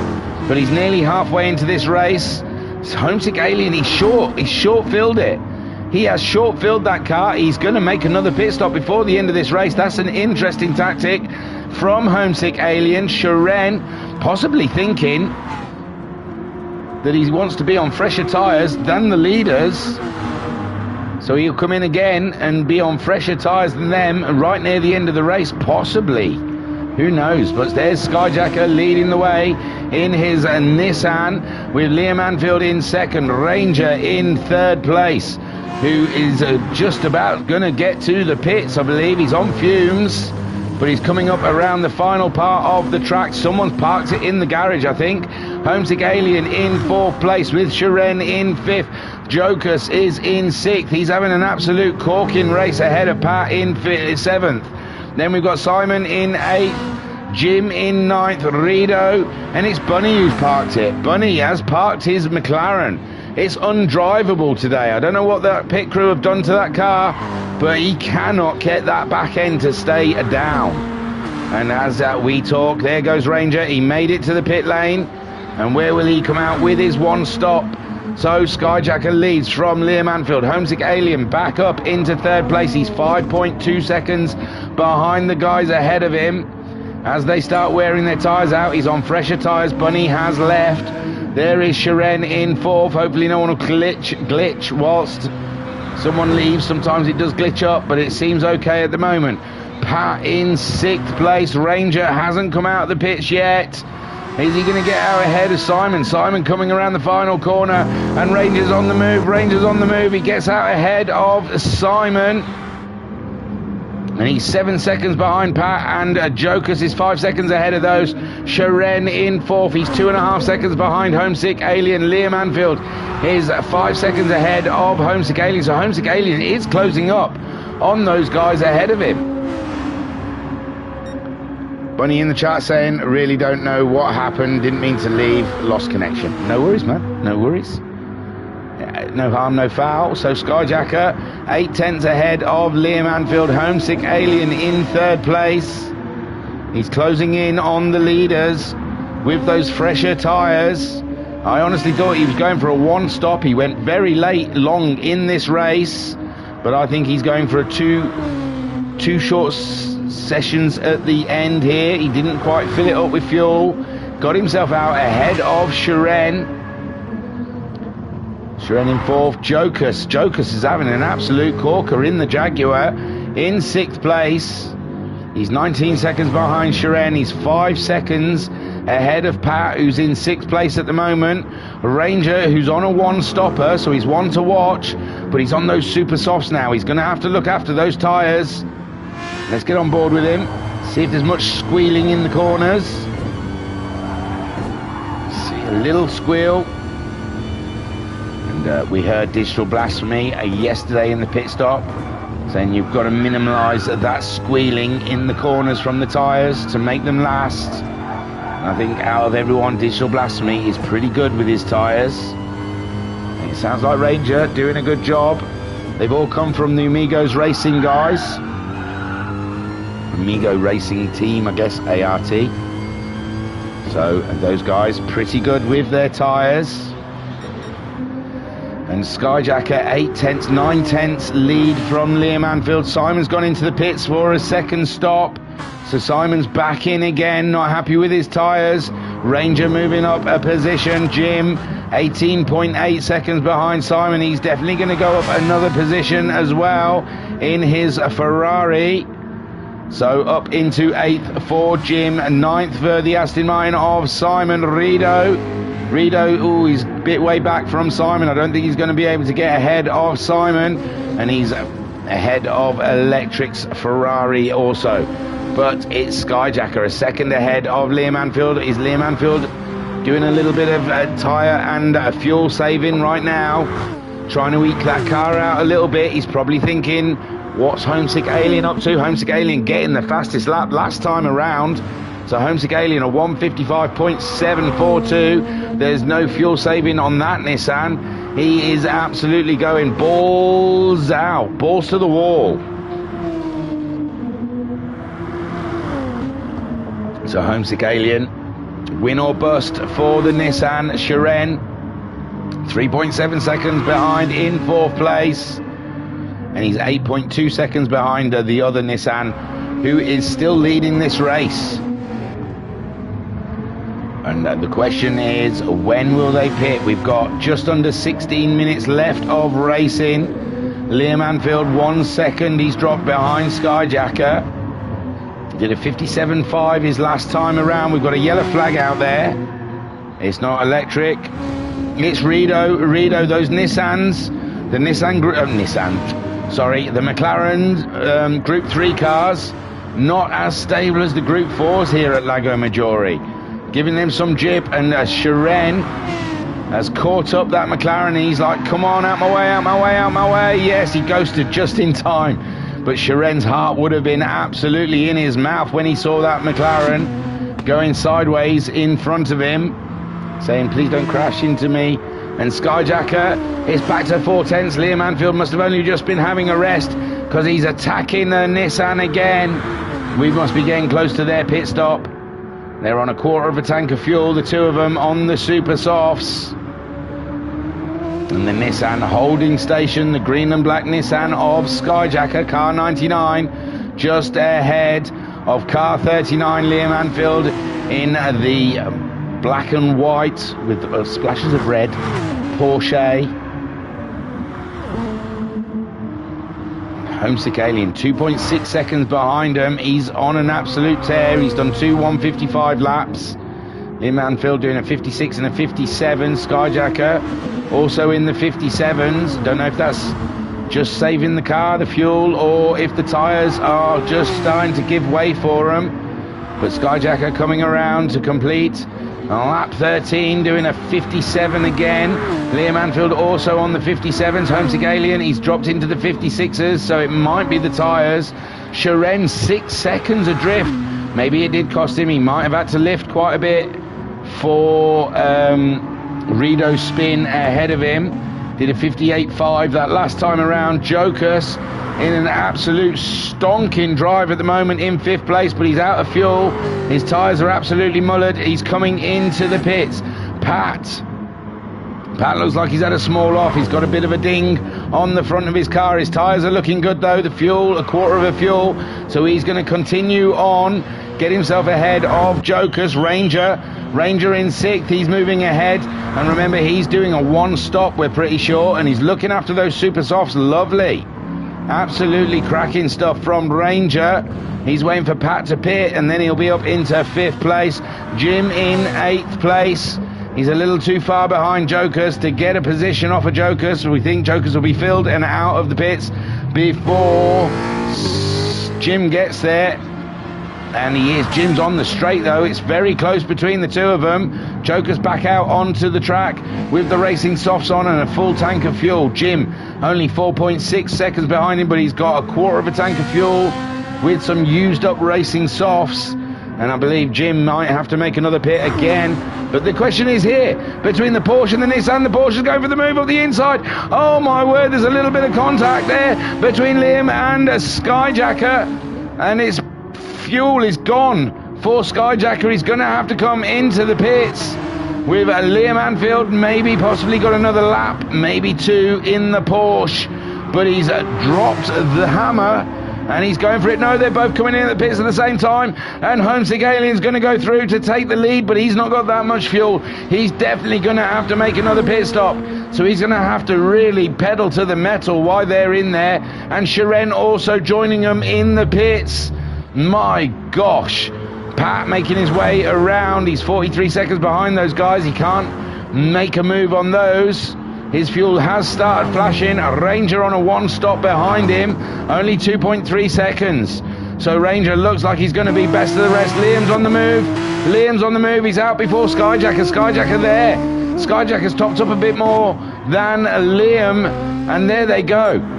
but he's nearly halfway into this race. It's Homesick Alien. He's short-filled it. He has short-filled that car. He's going to make another pit stop before the end of this race. That's an interesting tactic from Homesick Alien. Sharon possibly thinking that he wants to be on fresher tyres than the leaders. So he'll come in again and be on fresher tyres than them right near the end of the race, possibly. Who knows? But there's Skyjacker leading the way in his Nissan, with Liam Anfield in second, Ranger in third place, who is just about going to get to the pits, I believe. He's on fumes, but he's coming up around the final part of the track. Someone's parked it in the garage, I think. Homesick Alien in fourth place, with Sharon in fifth. Jokus is in sixth. He's having an absolute corking race ahead of Pat in seventh. Then we've got Simon in eighth, Jim in ninth, Rido, and it's Bunny who's parked it. Bunny has parked his McLaren. It's undrivable today. I don't know what that pit crew have done to that car, but he cannot get that back end to stay down. And as we talk, there goes Ranger. He made it to the pit lane, and where will he come out with his one stop? So Skyjacker leads from Liam Anfield. Homesick Alien back up into third place. He's 5.2 seconds behind the guys ahead of him. As they start wearing their tyres out, he's on fresher tyres. Bunny has left. There is Sharon in fourth. Hopefully no one will glitch whilst someone leaves. Sometimes it does glitch up, but it seems okay at the moment. Pat in sixth place. Ranger hasn't come out of the pits yet. Is he going to get out ahead of Simon? Simon coming around the final corner, and Ranger's on the move. Ranger's on the move. He gets out ahead of Simon, and he's 7 seconds behind Pat, and Jokus is 5 seconds ahead of those. Sharon in fourth. He's 2.5 seconds behind Homesick Alien. Liam Anfield is 5 seconds ahead of Homesick Alien. So Homesick Alien is closing up on those guys ahead of him. Bunny in the chat saying, really don't know what happened, didn't mean to leave, lost connection. No worries, man, no worries. No harm, no foul. So Skyjacker 8/10 ahead of Liam Anfield. Homesick Alien in third place. He's closing in on the leaders with those fresher tyres. I honestly thought he was going for a one stop. He went very long in this race, but I think he's going for a two short sessions at the end here. He didn't quite fill it up with fuel. Got himself out ahead of Sharon. Sharon in fourth. Jokus is having an absolute corker in the Jaguar in sixth place. He's 19 seconds behind Sharon. He's 5 seconds ahead of Pat, who's in sixth place at the moment. Ranger, who's on a one stopper, so he's one to watch, but he's on those super softs now. He's going to have to look after those tyres. Let's get on board with him, see if there's much squealing in the corners. See a little squeal. And we heard Digital Blasphemy yesterday in the pit stop, saying you've got to minimise that squealing in the corners from the tyres to make them last. And I think out of everyone, Digital Blasphemy is pretty good with his tyres. It sounds like Ranger doing a good job. They've all come from the Amigos Racing guys. Amigo Racing Team, I guess, ART. So those guys pretty good with their tyres. And Skyjacker 8/10, 9/10 lead from Liam Anfield. Simon's gone into the pits for a second stop, so Simon's back in again, not happy with his tyres. Ranger moving up a position. Jim 18.8 seconds behind Simon. He's definitely going to go up another position as well in his Ferrari. So up into 8th for Jim, 9th for the Aston Martin of Simon Rido. Rido, he's a bit way back from Simon. I don't think he's going to be able to get ahead of Simon. And he's ahead of Electric's Ferrari also. But it's Skyjacker, a second ahead of Liam Anfield. Is Liam Anfield doing a little bit of tyre and fuel saving right now? Trying to eke that car out a little bit. He's probably thinking, what's Homesick Alien up to? Homesick Alien getting the fastest lap last time around. So Homesick Alien a 1:55.742. There's no fuel saving on that Nissan. He is absolutely going balls out, balls to the wall. So Homesick Alien, win or bust for the Nissan Chiren. 3.7 seconds behind in 4th place. And he's 8.2 seconds behind the other Nissan, who is still leading this race. And the question is, when will they pit? We've got just under 16 minutes left of racing. Liam Anfield 1 second. He's dropped behind Skyjacker. Did a 57.5 his last time around. We've got a yellow flag out there. It's not Electric. It's Rido. Rido, those Nissans. The Nissan group... the McLaren Group 3 cars. Not as stable as the Group 4s here at Lago Maggiore. Giving them some jip, and Chiren has caught up that McLaren. He's like, come on, out my way, out my way, out my way. Yes, he ghosted just in time. But Chiren's heart would have been absolutely in his mouth when he saw that McLaren going sideways in front of him, saying, please don't crash into me. And Skyjacker is back to 4/10. Liam Anfield must have only just been having a rest, because he's attacking the Nissan again. We must be getting close to their pit stop. They're on a 1/4 of a tank of fuel, the two of them on the super softs. And the Nissan holding station, the green and black Nissan of Skyjacker, car 99, just ahead of car 39, Liam Anfield, in the black and white with splashes of red Porsche. Homesick Alien 2.6 seconds behind him. He's on an absolute tear. He's done 2 1:55 laps. Liam Anfield doing a 56 and a 57. Skyjacker also in the 57s. Don't know if that's just saving the car, the fuel, or if the tyres are just starting to give way for him. But Skyjacker coming around to complete lap 13, doing a 57 again. Liam Anfield also on the 57s. Homesick Alien, he's dropped into the 56s, so it might be the tyres. Chiren 6 seconds adrift. Maybe it did cost him. He might have had to lift quite a bit for Rido's spin ahead of him. Did a 58.5 that last time around. Jokus in an absolute stonking drive at the moment in 5th place, but he's out of fuel. His tyres are absolutely mullered. He's coming into the pits. Pat looks like he's had a small off. He's got a bit of a ding on the front of his car. His tyres are looking good though. The fuel, a 1/4 of a fuel. So he's going to continue on, get himself ahead of Jokus. Ranger in 6th. He's moving ahead. And remember, he's doing a 1-stop, we're pretty sure. And he's looking after those super softs. Lovely. Absolutely cracking stuff from Ranger. He's waiting for Pat to pit, and then he'll be up into 5th place. Jim in 8th place. He's a little too far behind Jokus to get a position off of Jokus. We think Jokus will be filled and out of the pits before Jim gets there. And he is. Jim's on the straight though. It's very close between the two of them. Joker's back out onto the track with the racing softs on and a full tank of fuel. Jim only 4.6 seconds behind him, but he's got a 1/4 of a tank of fuel with some used up racing softs. And I believe Jim might have to make another pit again. But the question is here, between the Porsche and the Nissan. The Porsche's going for the move up the inside. Oh my word, there's a little bit of contact there between Liam and Skyjacker. And it's fuel is gone for Skyjacker. He's going to have to come into the pits with Liam Anfield. Maybe possibly got another lap, maybe 2 in the Porsche, but he's dropped the hammer and he's going for it. No, they're both coming in at the pits at the same time, and Homesick Alien's going to go through to take the lead, but he's not got that much fuel. He's definitely going to have to make another pit stop, so he's going to have to really pedal to the metal while they're in there, and Shiren also joining them in the pits. My gosh, Pat making his way around. He's 43 seconds behind those guys. He can't make a move on those. His fuel has started flashing. A Ranger on a one stop behind him, only 2.3 seconds. So Ranger looks like he's going to be best of the rest. Liam's on the move. Liam's on the move. He's out before Skyjacker. Skyjacker there. Skyjacker's topped up a bit more than Liam, and there they go.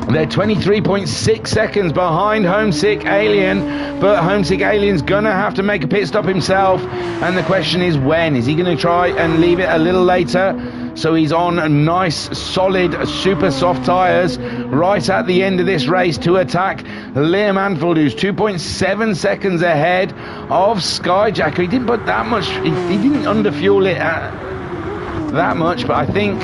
They're 23.6 seconds behind Homesick Alien, but Homesick Alien's gonna have to make a pit stop himself, and the question is when. Is he gonna try and leave it a little later? So he's on nice, solid, super soft tyres right at the end of this race to attack Liam Anfield, who's 2.7 seconds ahead of Skyjacker. He didn't put that much, he didn't underfuel it that much, but I think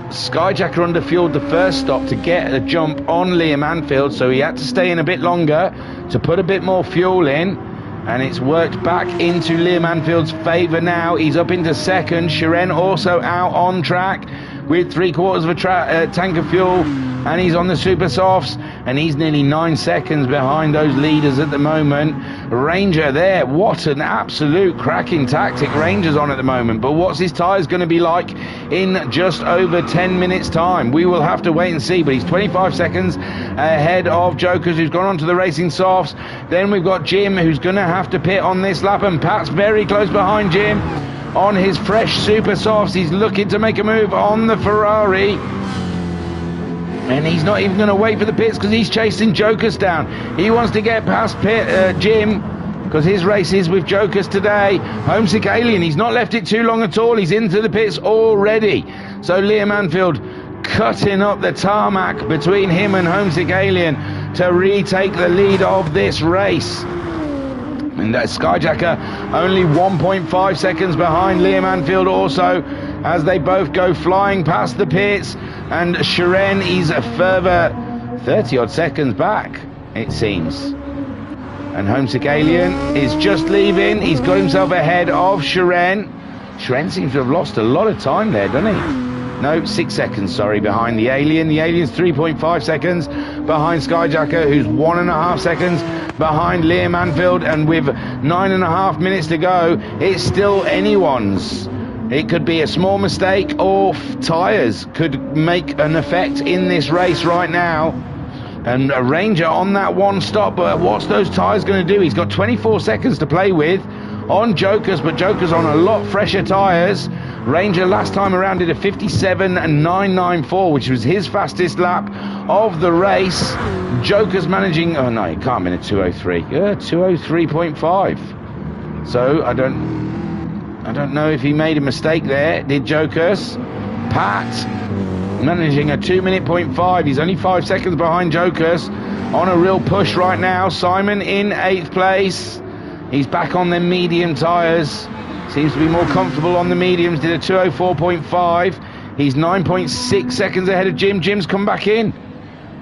Skyjacker underfueled the first stop to get a jump on Liam Anfield, so he had to stay in a bit longer to put a bit more fuel in, and it's worked back into Liam Anfield's favour now. He's up into second. Shiren also out on track with 3/4 of a tank of fuel, and he's on the super softs, and he's nearly 9 seconds behind those leaders at the moment. Ranger there, what an absolute cracking tactic Ranger's on at the moment, but what's his tyres going to be like in just over 10 minutes time? We will have to wait and see, but he's 25 seconds ahead of Jokers, who's gone on to the racing softs. Then we've got Jim, who's going to have to pit on this lap, and Pat's very close behind Jim on his fresh super softs. He's looking to make a move on the Ferrari, and he's not even going to wait for the pits because he's chasing Jokers down. He wants to get past Jim because his race is with Jokers today. Homesick Alien, he's not left it too long at all. He's into the pits already. So Liam Anfield cutting up the tarmac between him and Homesick Alien to retake the lead of this race. And Skyjacker only 1.5 seconds behind Liam Anfield also, as they both go flying past the pits, and Shiren is a further 30 odd seconds back, it seems. And Homesick Alien is just leaving. He's got himself ahead of Shiren. Shiren seems to have lost a lot of time there, doesn't he? No, 6 seconds, sorry, behind the Alien. The Alien's 3.5 seconds behind Skyjacker, who's 1.5 seconds behind Liam Anfield, and with 9.5 minutes to go, it's still anyone's. It could be a small mistake, or tyres could make an effect in this race right now. And a Ranger on that one stop, but what's those tyres going to do? He's got 24 seconds to play with on Jokers, but Jokers on a lot fresher tyres. Ranger last time around did a 57.994, which was his fastest lap of the race. Jokers managing, oh no, it can't be a 203. Yeah, 203.5. So I don't know if he made a mistake there, did Jokers. Pat managing a 2:05. He's only 5 seconds behind Jokers, on a real push right now. Simon in 8th place. He's back on them medium tyres. Seems to be more comfortable on the mediums. Did a 2:04.5. He's 9.6 seconds ahead of Jim. Jim's come back in.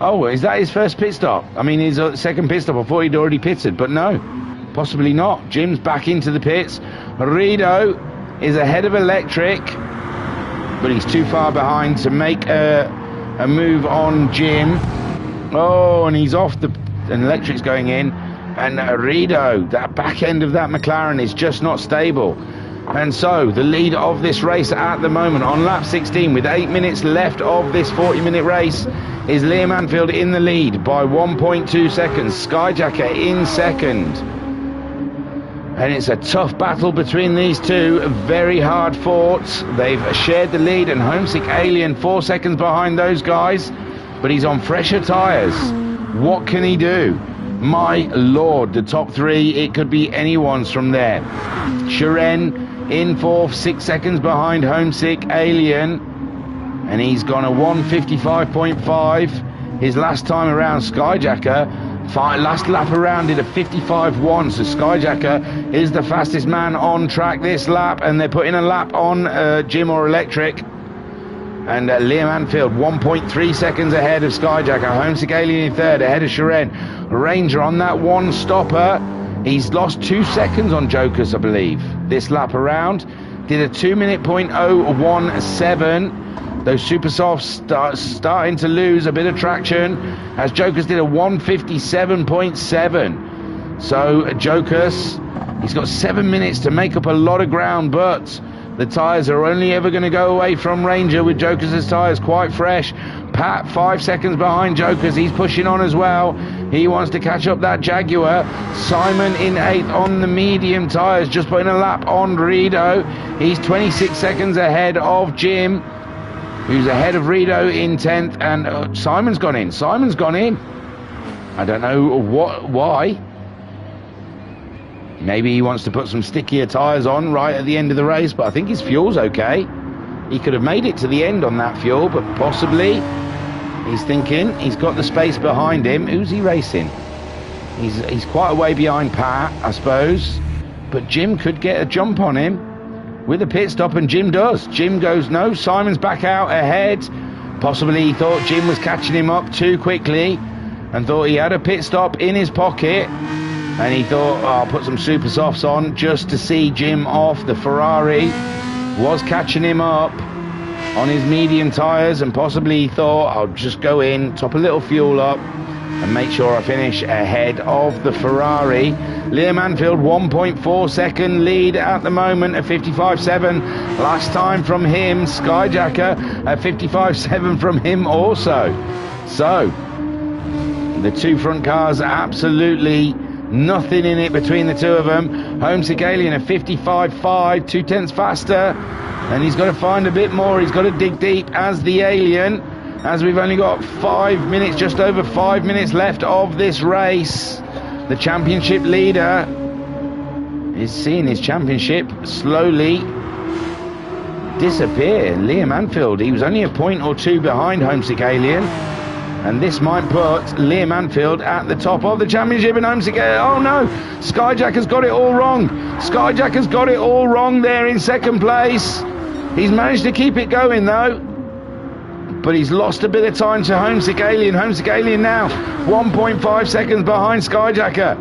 Oh, is that his first pit stop? I mean, his second pit stop. I thought he'd already pitted, but no, possibly not. Jim's back into the pits. Rido is ahead of Electric, but he's too far behind to make a move on Jim. Oh, and he's off and Electric's going in. And Rido, that back end of that McLaren is just not stable. And so the lead of this race at the moment on lap 16 with 8 minutes left of this 40-minute race is Liam Anfield in the lead by 1.2 seconds. Skyjacker in second. And it's a tough battle between these two, very hard fought. They've shared the lead, and Homesick Alien 4 seconds behind those guys, but he's on fresher tyres. What can he do? My lord, the top three, it could be anyone's from there. Shiren in 4th, 6 seconds behind Homesick Alien, and he's gone a 1:55.5. His last time around, Skyjacker, last lap around did a 55.1, so Skyjacker is the fastest man on track this lap, and they're putting a lap on Jim or Electric. And Liam Anfield 1.3 seconds ahead of Skyjacker. Homesick Alien in third, ahead of Sharon. Ranger on that one stopper. He's lost 2 seconds on Jokers, I believe, this lap around. Did a 2-minute .017. Those super softs starting to lose a bit of traction as Jokers did a 157.7. So Jokers, he's got 7 minutes to make up a lot of ground, but the tyres are only ever going to go away from Ranger with Jokers' tyres quite fresh. Pat 5 seconds behind Jokers. He's pushing on as well. He wants to catch up that Jaguar. Simon in 8th on the medium tyres, just putting a lap on Rido. He's 26 seconds ahead of Jim, who's ahead of Rido in 10th. And Simon's gone in. Simon's gone in. I don't know why. Maybe he wants to put some stickier tyres on right at the end of the race, but I think his fuel's okay. He could have made it to the end on that fuel, but possibly he's thinking he's got the space behind him. Who's he racing? He's quite a way behind Pat, I suppose, but Jim could get a jump on him with a pit stop, and Jim does. Jim goes, no, Simon's back out ahead. Possibly he thought Jim was catching him up too quickly and thought he had a pit stop in his pocket. And he thought, oh, I'll put some super softs on just to see Jim off. The Ferrari was catching him up on his medium tyres, and possibly he thought, I'll just go in, top a little fuel up and make sure I finish ahead of the Ferrari. Liam Anfield 1.4 second lead at the moment at 55.7. Last time from him. Skyjacker at 55.7 from him also. So the two front cars absolutely nothing in it between the two of them. Homesick Alien at 55.5, 0.2 faster, and he's got to find a bit more. He's got to dig deep as the Alien, as we've only got 5 minutes, just over 5 minutes left of this race. The championship leader is seeing his championship slowly disappear. Liam Anfield, he was only a point or two behind Homesick Alien, and this might put Liam Anfield at the top of the championship. And Homesick, oh no, Skyjacker's got it all wrong. Skyjacker's got it all wrong there in second place. He's managed to keep it going though, but he's lost a bit of time to Homesick Alien. Homesick Alien now 1.5 seconds behind Skyjacker.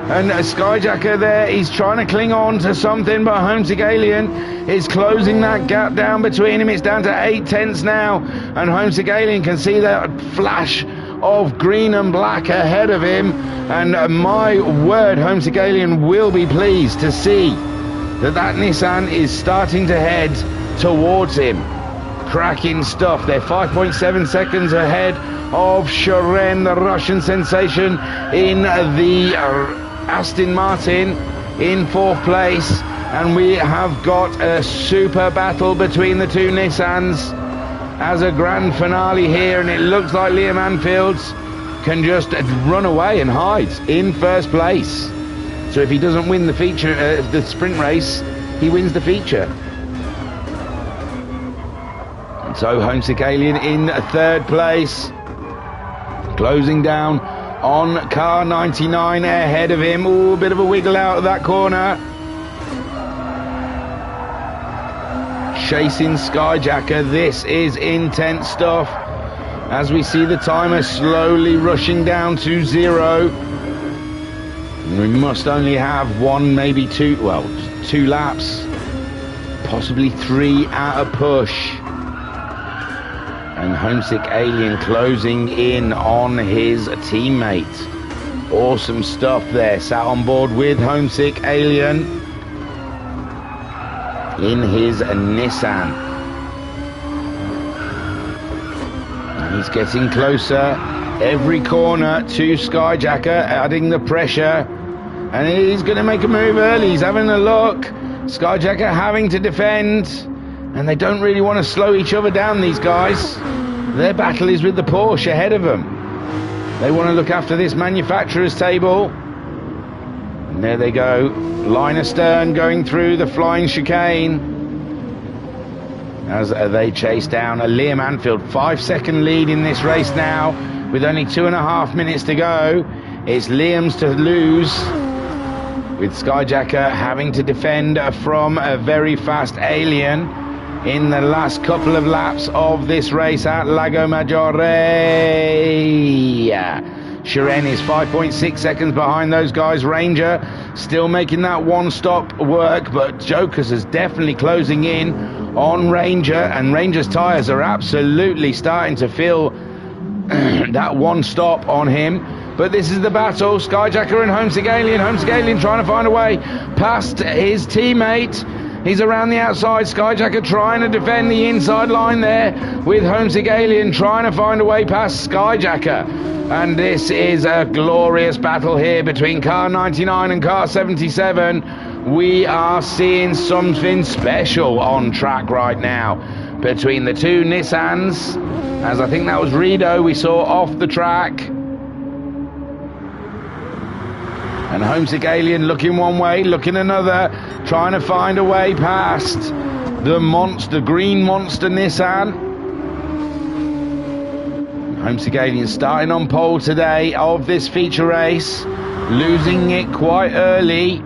And Skyjacker there, he's trying to cling on to something, but Homesick Alien is closing that gap down between him. It's down to 0.8 now, and Homesick Alien can see that flash of green and black ahead of him. And my word, Homesick Alien will be pleased to see that Nissan is starting to head towards him. Cracking stuff. They're 5.7 seconds ahead of Sharon, the Russian sensation, in the Aston Martin in 4th place. And we have got a super battle between the two Nissans as a grand finale here, and it looks like Liam Anfield can just run away and hide in first place. So if he doesn't win the feature, the sprint race, he wins the feature. And so Homesick Alien in 3rd place, closing down on car 99 ahead of him. Ooh, a bit of a wiggle out of that corner. Chasing Skyjacker. This is intense stuff as we see the timer slowly rushing down to 0. And we must only have one, maybe two, well, 2 laps, possibly 3 at a push. And Homesick Alien closing in on his teammate. Awesome stuff there. Sat on board with Homesick Alien in his Nissan. And he's getting closer every corner to Skyjacker, adding the pressure. And he's going to make a move early. He's having a look. Skyjacker having to defend. And they don't really want to slow each other down, these guys. Their battle is with the Porsche ahead of them. They want to look after this manufacturer's table. And there they go. Line astern going through the flying chicane as they chase down a Liam Anfield. 5-second lead in this race now with only 2.5 minutes to go. It's Liam's to lose, with Skyjacker having to defend from a very fast Alien. in the last couple of laps of this race at Lago Maggiore. Shiren is 5.6 seconds behind those guys. Ranger still making that one stop work, but Jokers is definitely closing in on Ranger, and Ranger's tyres are absolutely starting to feel that one stop on him. But this is the battle. Skyjacker and Homesick Alien. Homesick Alien trying to find a way past his teammate. He's around the outside. Skyjacker trying to defend the inside line there, with Homesick Alien trying to find a way past Skyjacker. And this is a glorious battle here between car 99 and car 77. We are seeing something special on track right now between the two Nissans, as I think that was Rido we saw off the track. And Homesick Alien looking one way, looking another, trying to find a way past the monster, green monster Nissan. Homesick Alien starting on pole today of this feature race, losing it quite early,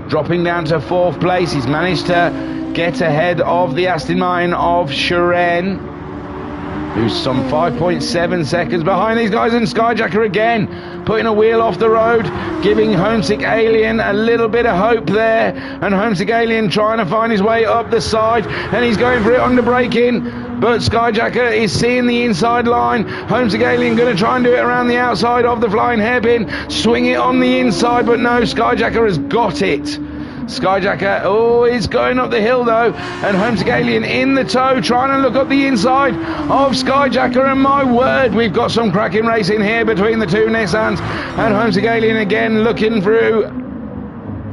dropping down to 4th place. He's managed to get ahead of the Aston Martin of Shiren, who's some 5.7 seconds behind these guys. And Skyjacker again putting a wheel off the road, giving Homesick Alien a little bit of hope there. And Homesick Alien trying to find his way up the side, and he's going for it under braking, but Skyjacker is seeing the inside line. Homesick Alien going to try and do it around the outside of the flying hairpin, swing it on the inside, but no, Skyjacker has got it. Skyjacker, oh, he's going up the hill though, and Homesick Alien in the tow, trying to look up the inside of Skyjacker, and my word, we've got some cracking racing here between the two Nissans. And Homesick Alien again looking through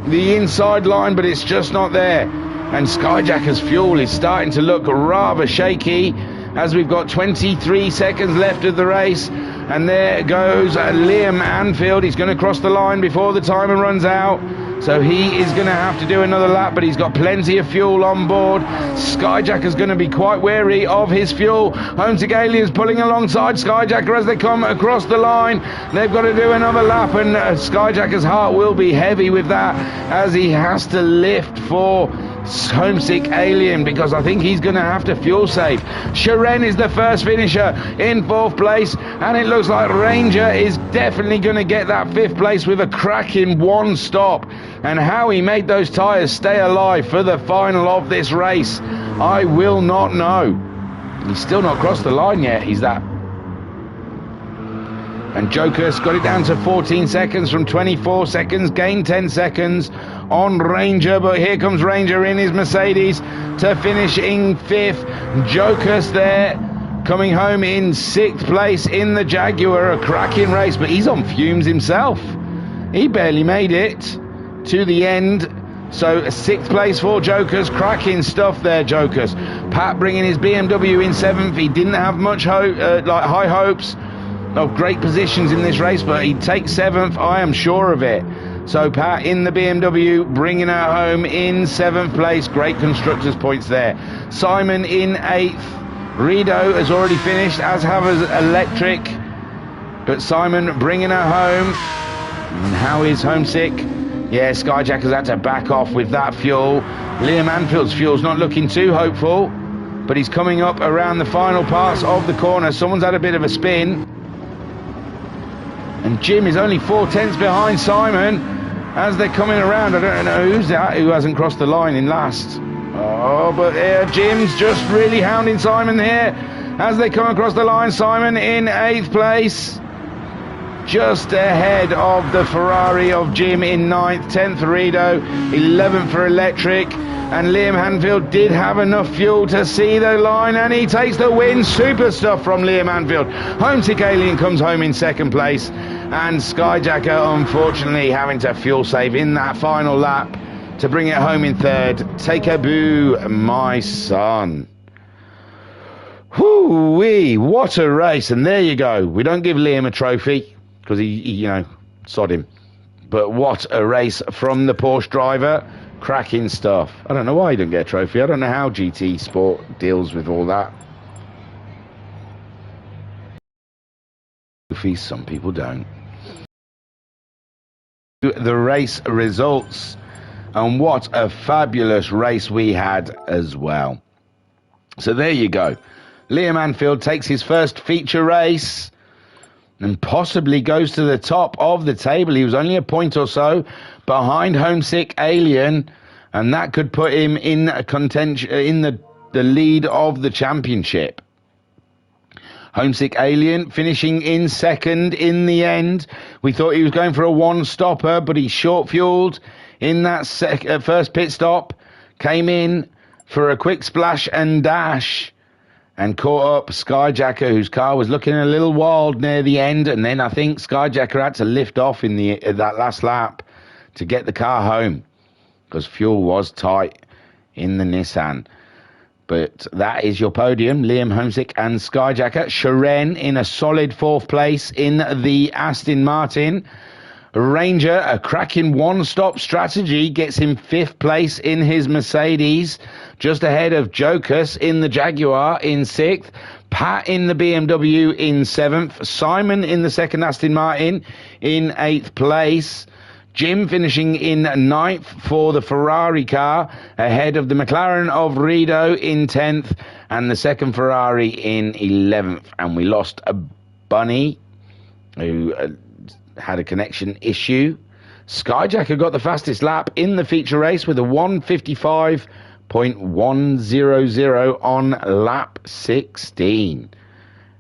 the inside line, but it's just not there. And Skyjacker's fuel is starting to look rather shaky, as we've got 23 seconds left of the race. And there goes Liam Anfield. He's going to cross the line before the timer runs out, so he is going to have to do another lap, but he's got plenty of fuel on board. Skyjacker's going to be quite wary of his fuel. Homesick Alien's pulling alongside Skyjacker as they come across the line. They've got to do another lap, and Skyjacker's heart will be heavy with that, as he has to lift for Homesick Alien, because I think he's going to have to fuel save. Shiren is the first finisher in 4th place, and it looks like Ranger is definitely going to get that 5th place with a cracking one stop. And how he made those tyres stay alive for the final of this race, I will not know. He's still not crossed the line yet. He's that. And Joker's got it down to 14 seconds from 24 seconds, gained 10 seconds on Ranger, but here comes Ranger in his Mercedes to finish in 5th. Joker's there, coming home in 6th place in the Jaguar. A cracking race, but he's on fumes himself. He barely made it to the end. So 6th place for Jokers. Cracking stuff there, Jokers. Pat bringing his BMW in 7th. He didn't have much high hopes of great positions in this race, but he'd take 7th, I am sure of it. So Pat in the BMW bringing her home in 7th place. Great constructors points there. Simon in 8th. Rido has already finished, as have Electric, but Simon bringing her home. And how is Homesick? Yeah, Skyjacker's had to back off with that fuel. Liam Anfield's fuel's not looking too hopeful, but he's coming up around the final parts of the corner. Someone's had a bit of a spin, and Jim is only 4/10 behind Simon as they're coming around. I don't know who's that who hasn't crossed the line in last. Oh, but Jim's just really hounding Simon here as they come across the line. Simon in 8th place, just ahead of the Ferrari of Jim in 9th, 10th for Rido, 11th for Electric, and Liam Hanfield did have enough fuel to see the line, and he takes the win. Super stuff from Liam Hanfield. Homesick Alien comes home in 2nd place, and Skyjacker unfortunately having to fuel save in that final lap to bring it home in 3rd. Take a boo, my son. Whoo-wee, what a race. And there you go. We don't give Liam a trophy because he, you know, sod him. But what a race from the Porsche driver. Cracking stuff. I don't know why he didn't get a trophy. I don't know how GT Sport deals with all that. Trophies, some people don't. The race results. And what a fabulous race we had as well. So there you go. Liam Anfield takes his first feature race and possibly goes to the top of the table. He was only a point or so behind Homesick Alien, and that could put him in contention, in the lead of the championship. Homesick Alien finishing in second in the end. We thought he was going for a one-stopper, but he short-fueled in that first pit stop, came in for a quick splash and dash, and caught up Skyjacker, whose car was looking a little wild near the end. And then I think Skyjacker had to lift off in that last lap to get the car home, because fuel was tight in the Nissan. But that is your podium: Liam, Homesick and Skyjacker. Sharon in a solid 4th place in the Aston Martin. Ranger, a cracking one-stop strategy, gets him 5th place in his Mercedes, just ahead of Jokus in the Jaguar in 6th, Pat in the BMW in 7th, Simon in the 2nd Aston Martin in 8th place, Jim finishing in 9th for the Ferrari car, ahead of the McLaren of Rido in 10th, and the 2nd Ferrari in 11th. And we lost a Bunny, who had a connection issue. Skyjacker got the fastest lap in the feature race with a 1:55.100 on lap 16.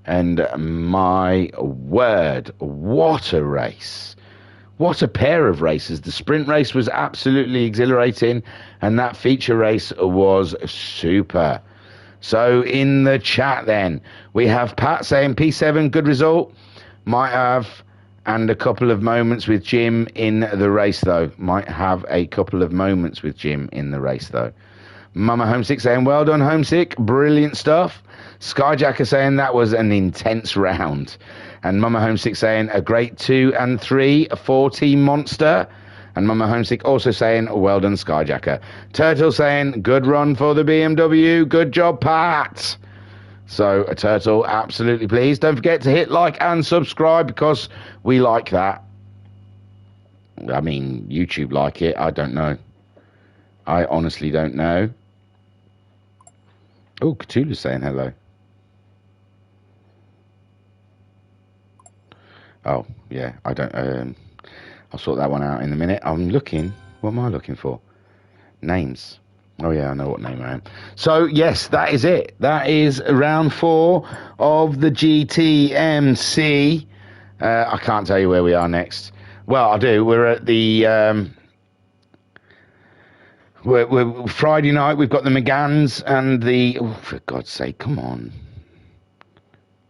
And my word, what a race. What a pair of races. The sprint race was absolutely exhilarating, and that feature race was super. So in the chat then, we have Pat saying P7, good result. Might have, and a couple of moments with Jim in the race, though. Might have a couple of moments with Jim in the race, though. Mama Homesick saying, well done, Homesick. Brilliant stuff. Skyjacker saying that was an intense round. And Mama Homesick saying, a great 2 and 3 for Team Monster. And Mama Homesick also saying, well done, Skyjacker. Turtle saying, good run for the BMW. Good job, Pat. So, a Turtle, absolutely pleased. Don't forget to hit like and subscribe, because we like that. I mean, YouTube like it. I don't know. I honestly don't know. Oh, Cthulhu's saying hello. Oh, yeah, I don't... I'll sort that one out in a minute. I'm looking... What am I looking for? Names. Oh, yeah, I know what name I am. So, yes, that is it. That is round 4 of the GTMC. I can't tell you where we are next. Well, I do. We're at the... We're Friday night. We've got the McGanns and the... Oh, for God's sake, come on.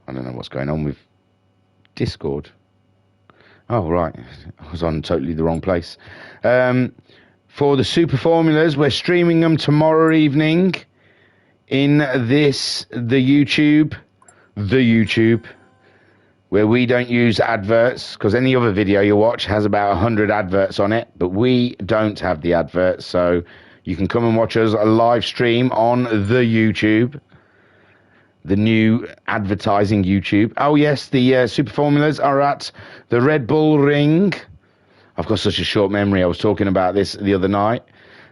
I don't know what's going on with Discord. Oh, right. I was on totally the wrong place. For the Super Formulas, we're streaming them tomorrow evening in the YouTube, where we don't use adverts, because any other video you watch has about 100 adverts on it, but we don't have the adverts, so you can come and watch us a live stream on the YouTube, the new advertising YouTube. Oh, yes, the Super Formulas are at the Red Bull Ring. I've got such a short memory. I was talking about this the other night.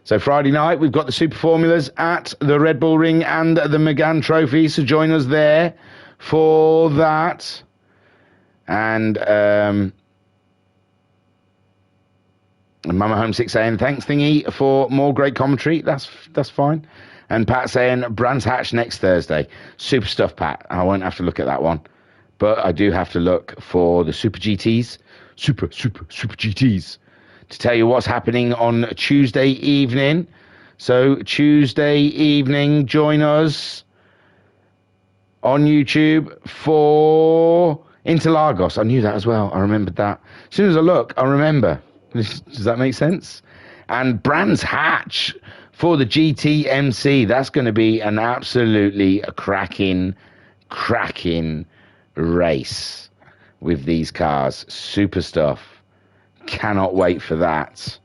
So Friday night, we've got the Super Formulas at the Red Bull Ring and the McGann Trophy. So join us there for that. And Mama Homesick saying, thanks, Thingy, for more great commentary. That's fine. And Pat saying, Brands Hatch next Thursday. Super stuff, Pat. I won't have to look at that one. But I do have to look for the Super GTs. Super GTs, to tell you what's happening on Tuesday evening. So Tuesday evening, join us on YouTube for Interlagos. I knew that as well. I remembered that. As soon as I look, I remember. Does that make sense? And Brands Hatch for the GTMC. That's going to be an absolutely cracking race with these cars. Super stuff. Cannot wait for that.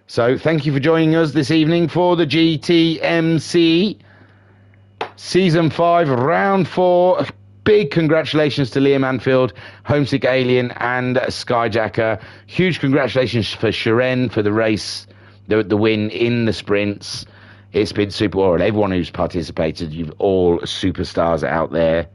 So thank you for joining us this evening for the GTMC Season 5, Round 4. Big congratulations to Liam Anfield, Homesick Alien and Skyjacker. Huge congratulations for Sharon for the race, the win in the sprints. It's been super. Or everyone who's participated, you've all superstars out there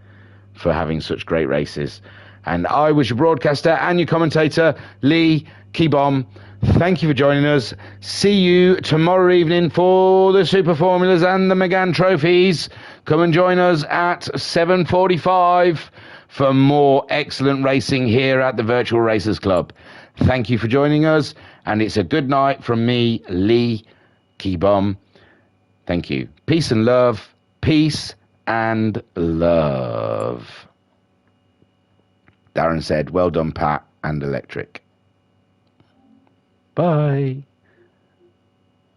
for having such great races. And I was your broadcaster and your commentator, Lee Keybom. Thank you for joining us. See you tomorrow evening for the Super Formulas and the Megane Trophies. Come and join us at 7:45 for more excellent racing here at the Virtual Racers Club. Thank you for joining us, and it's a good night from me, Lee Keybom. Thank you. Peace and love. Peace and love. Darren said, well done, Pat and Electric. Bye.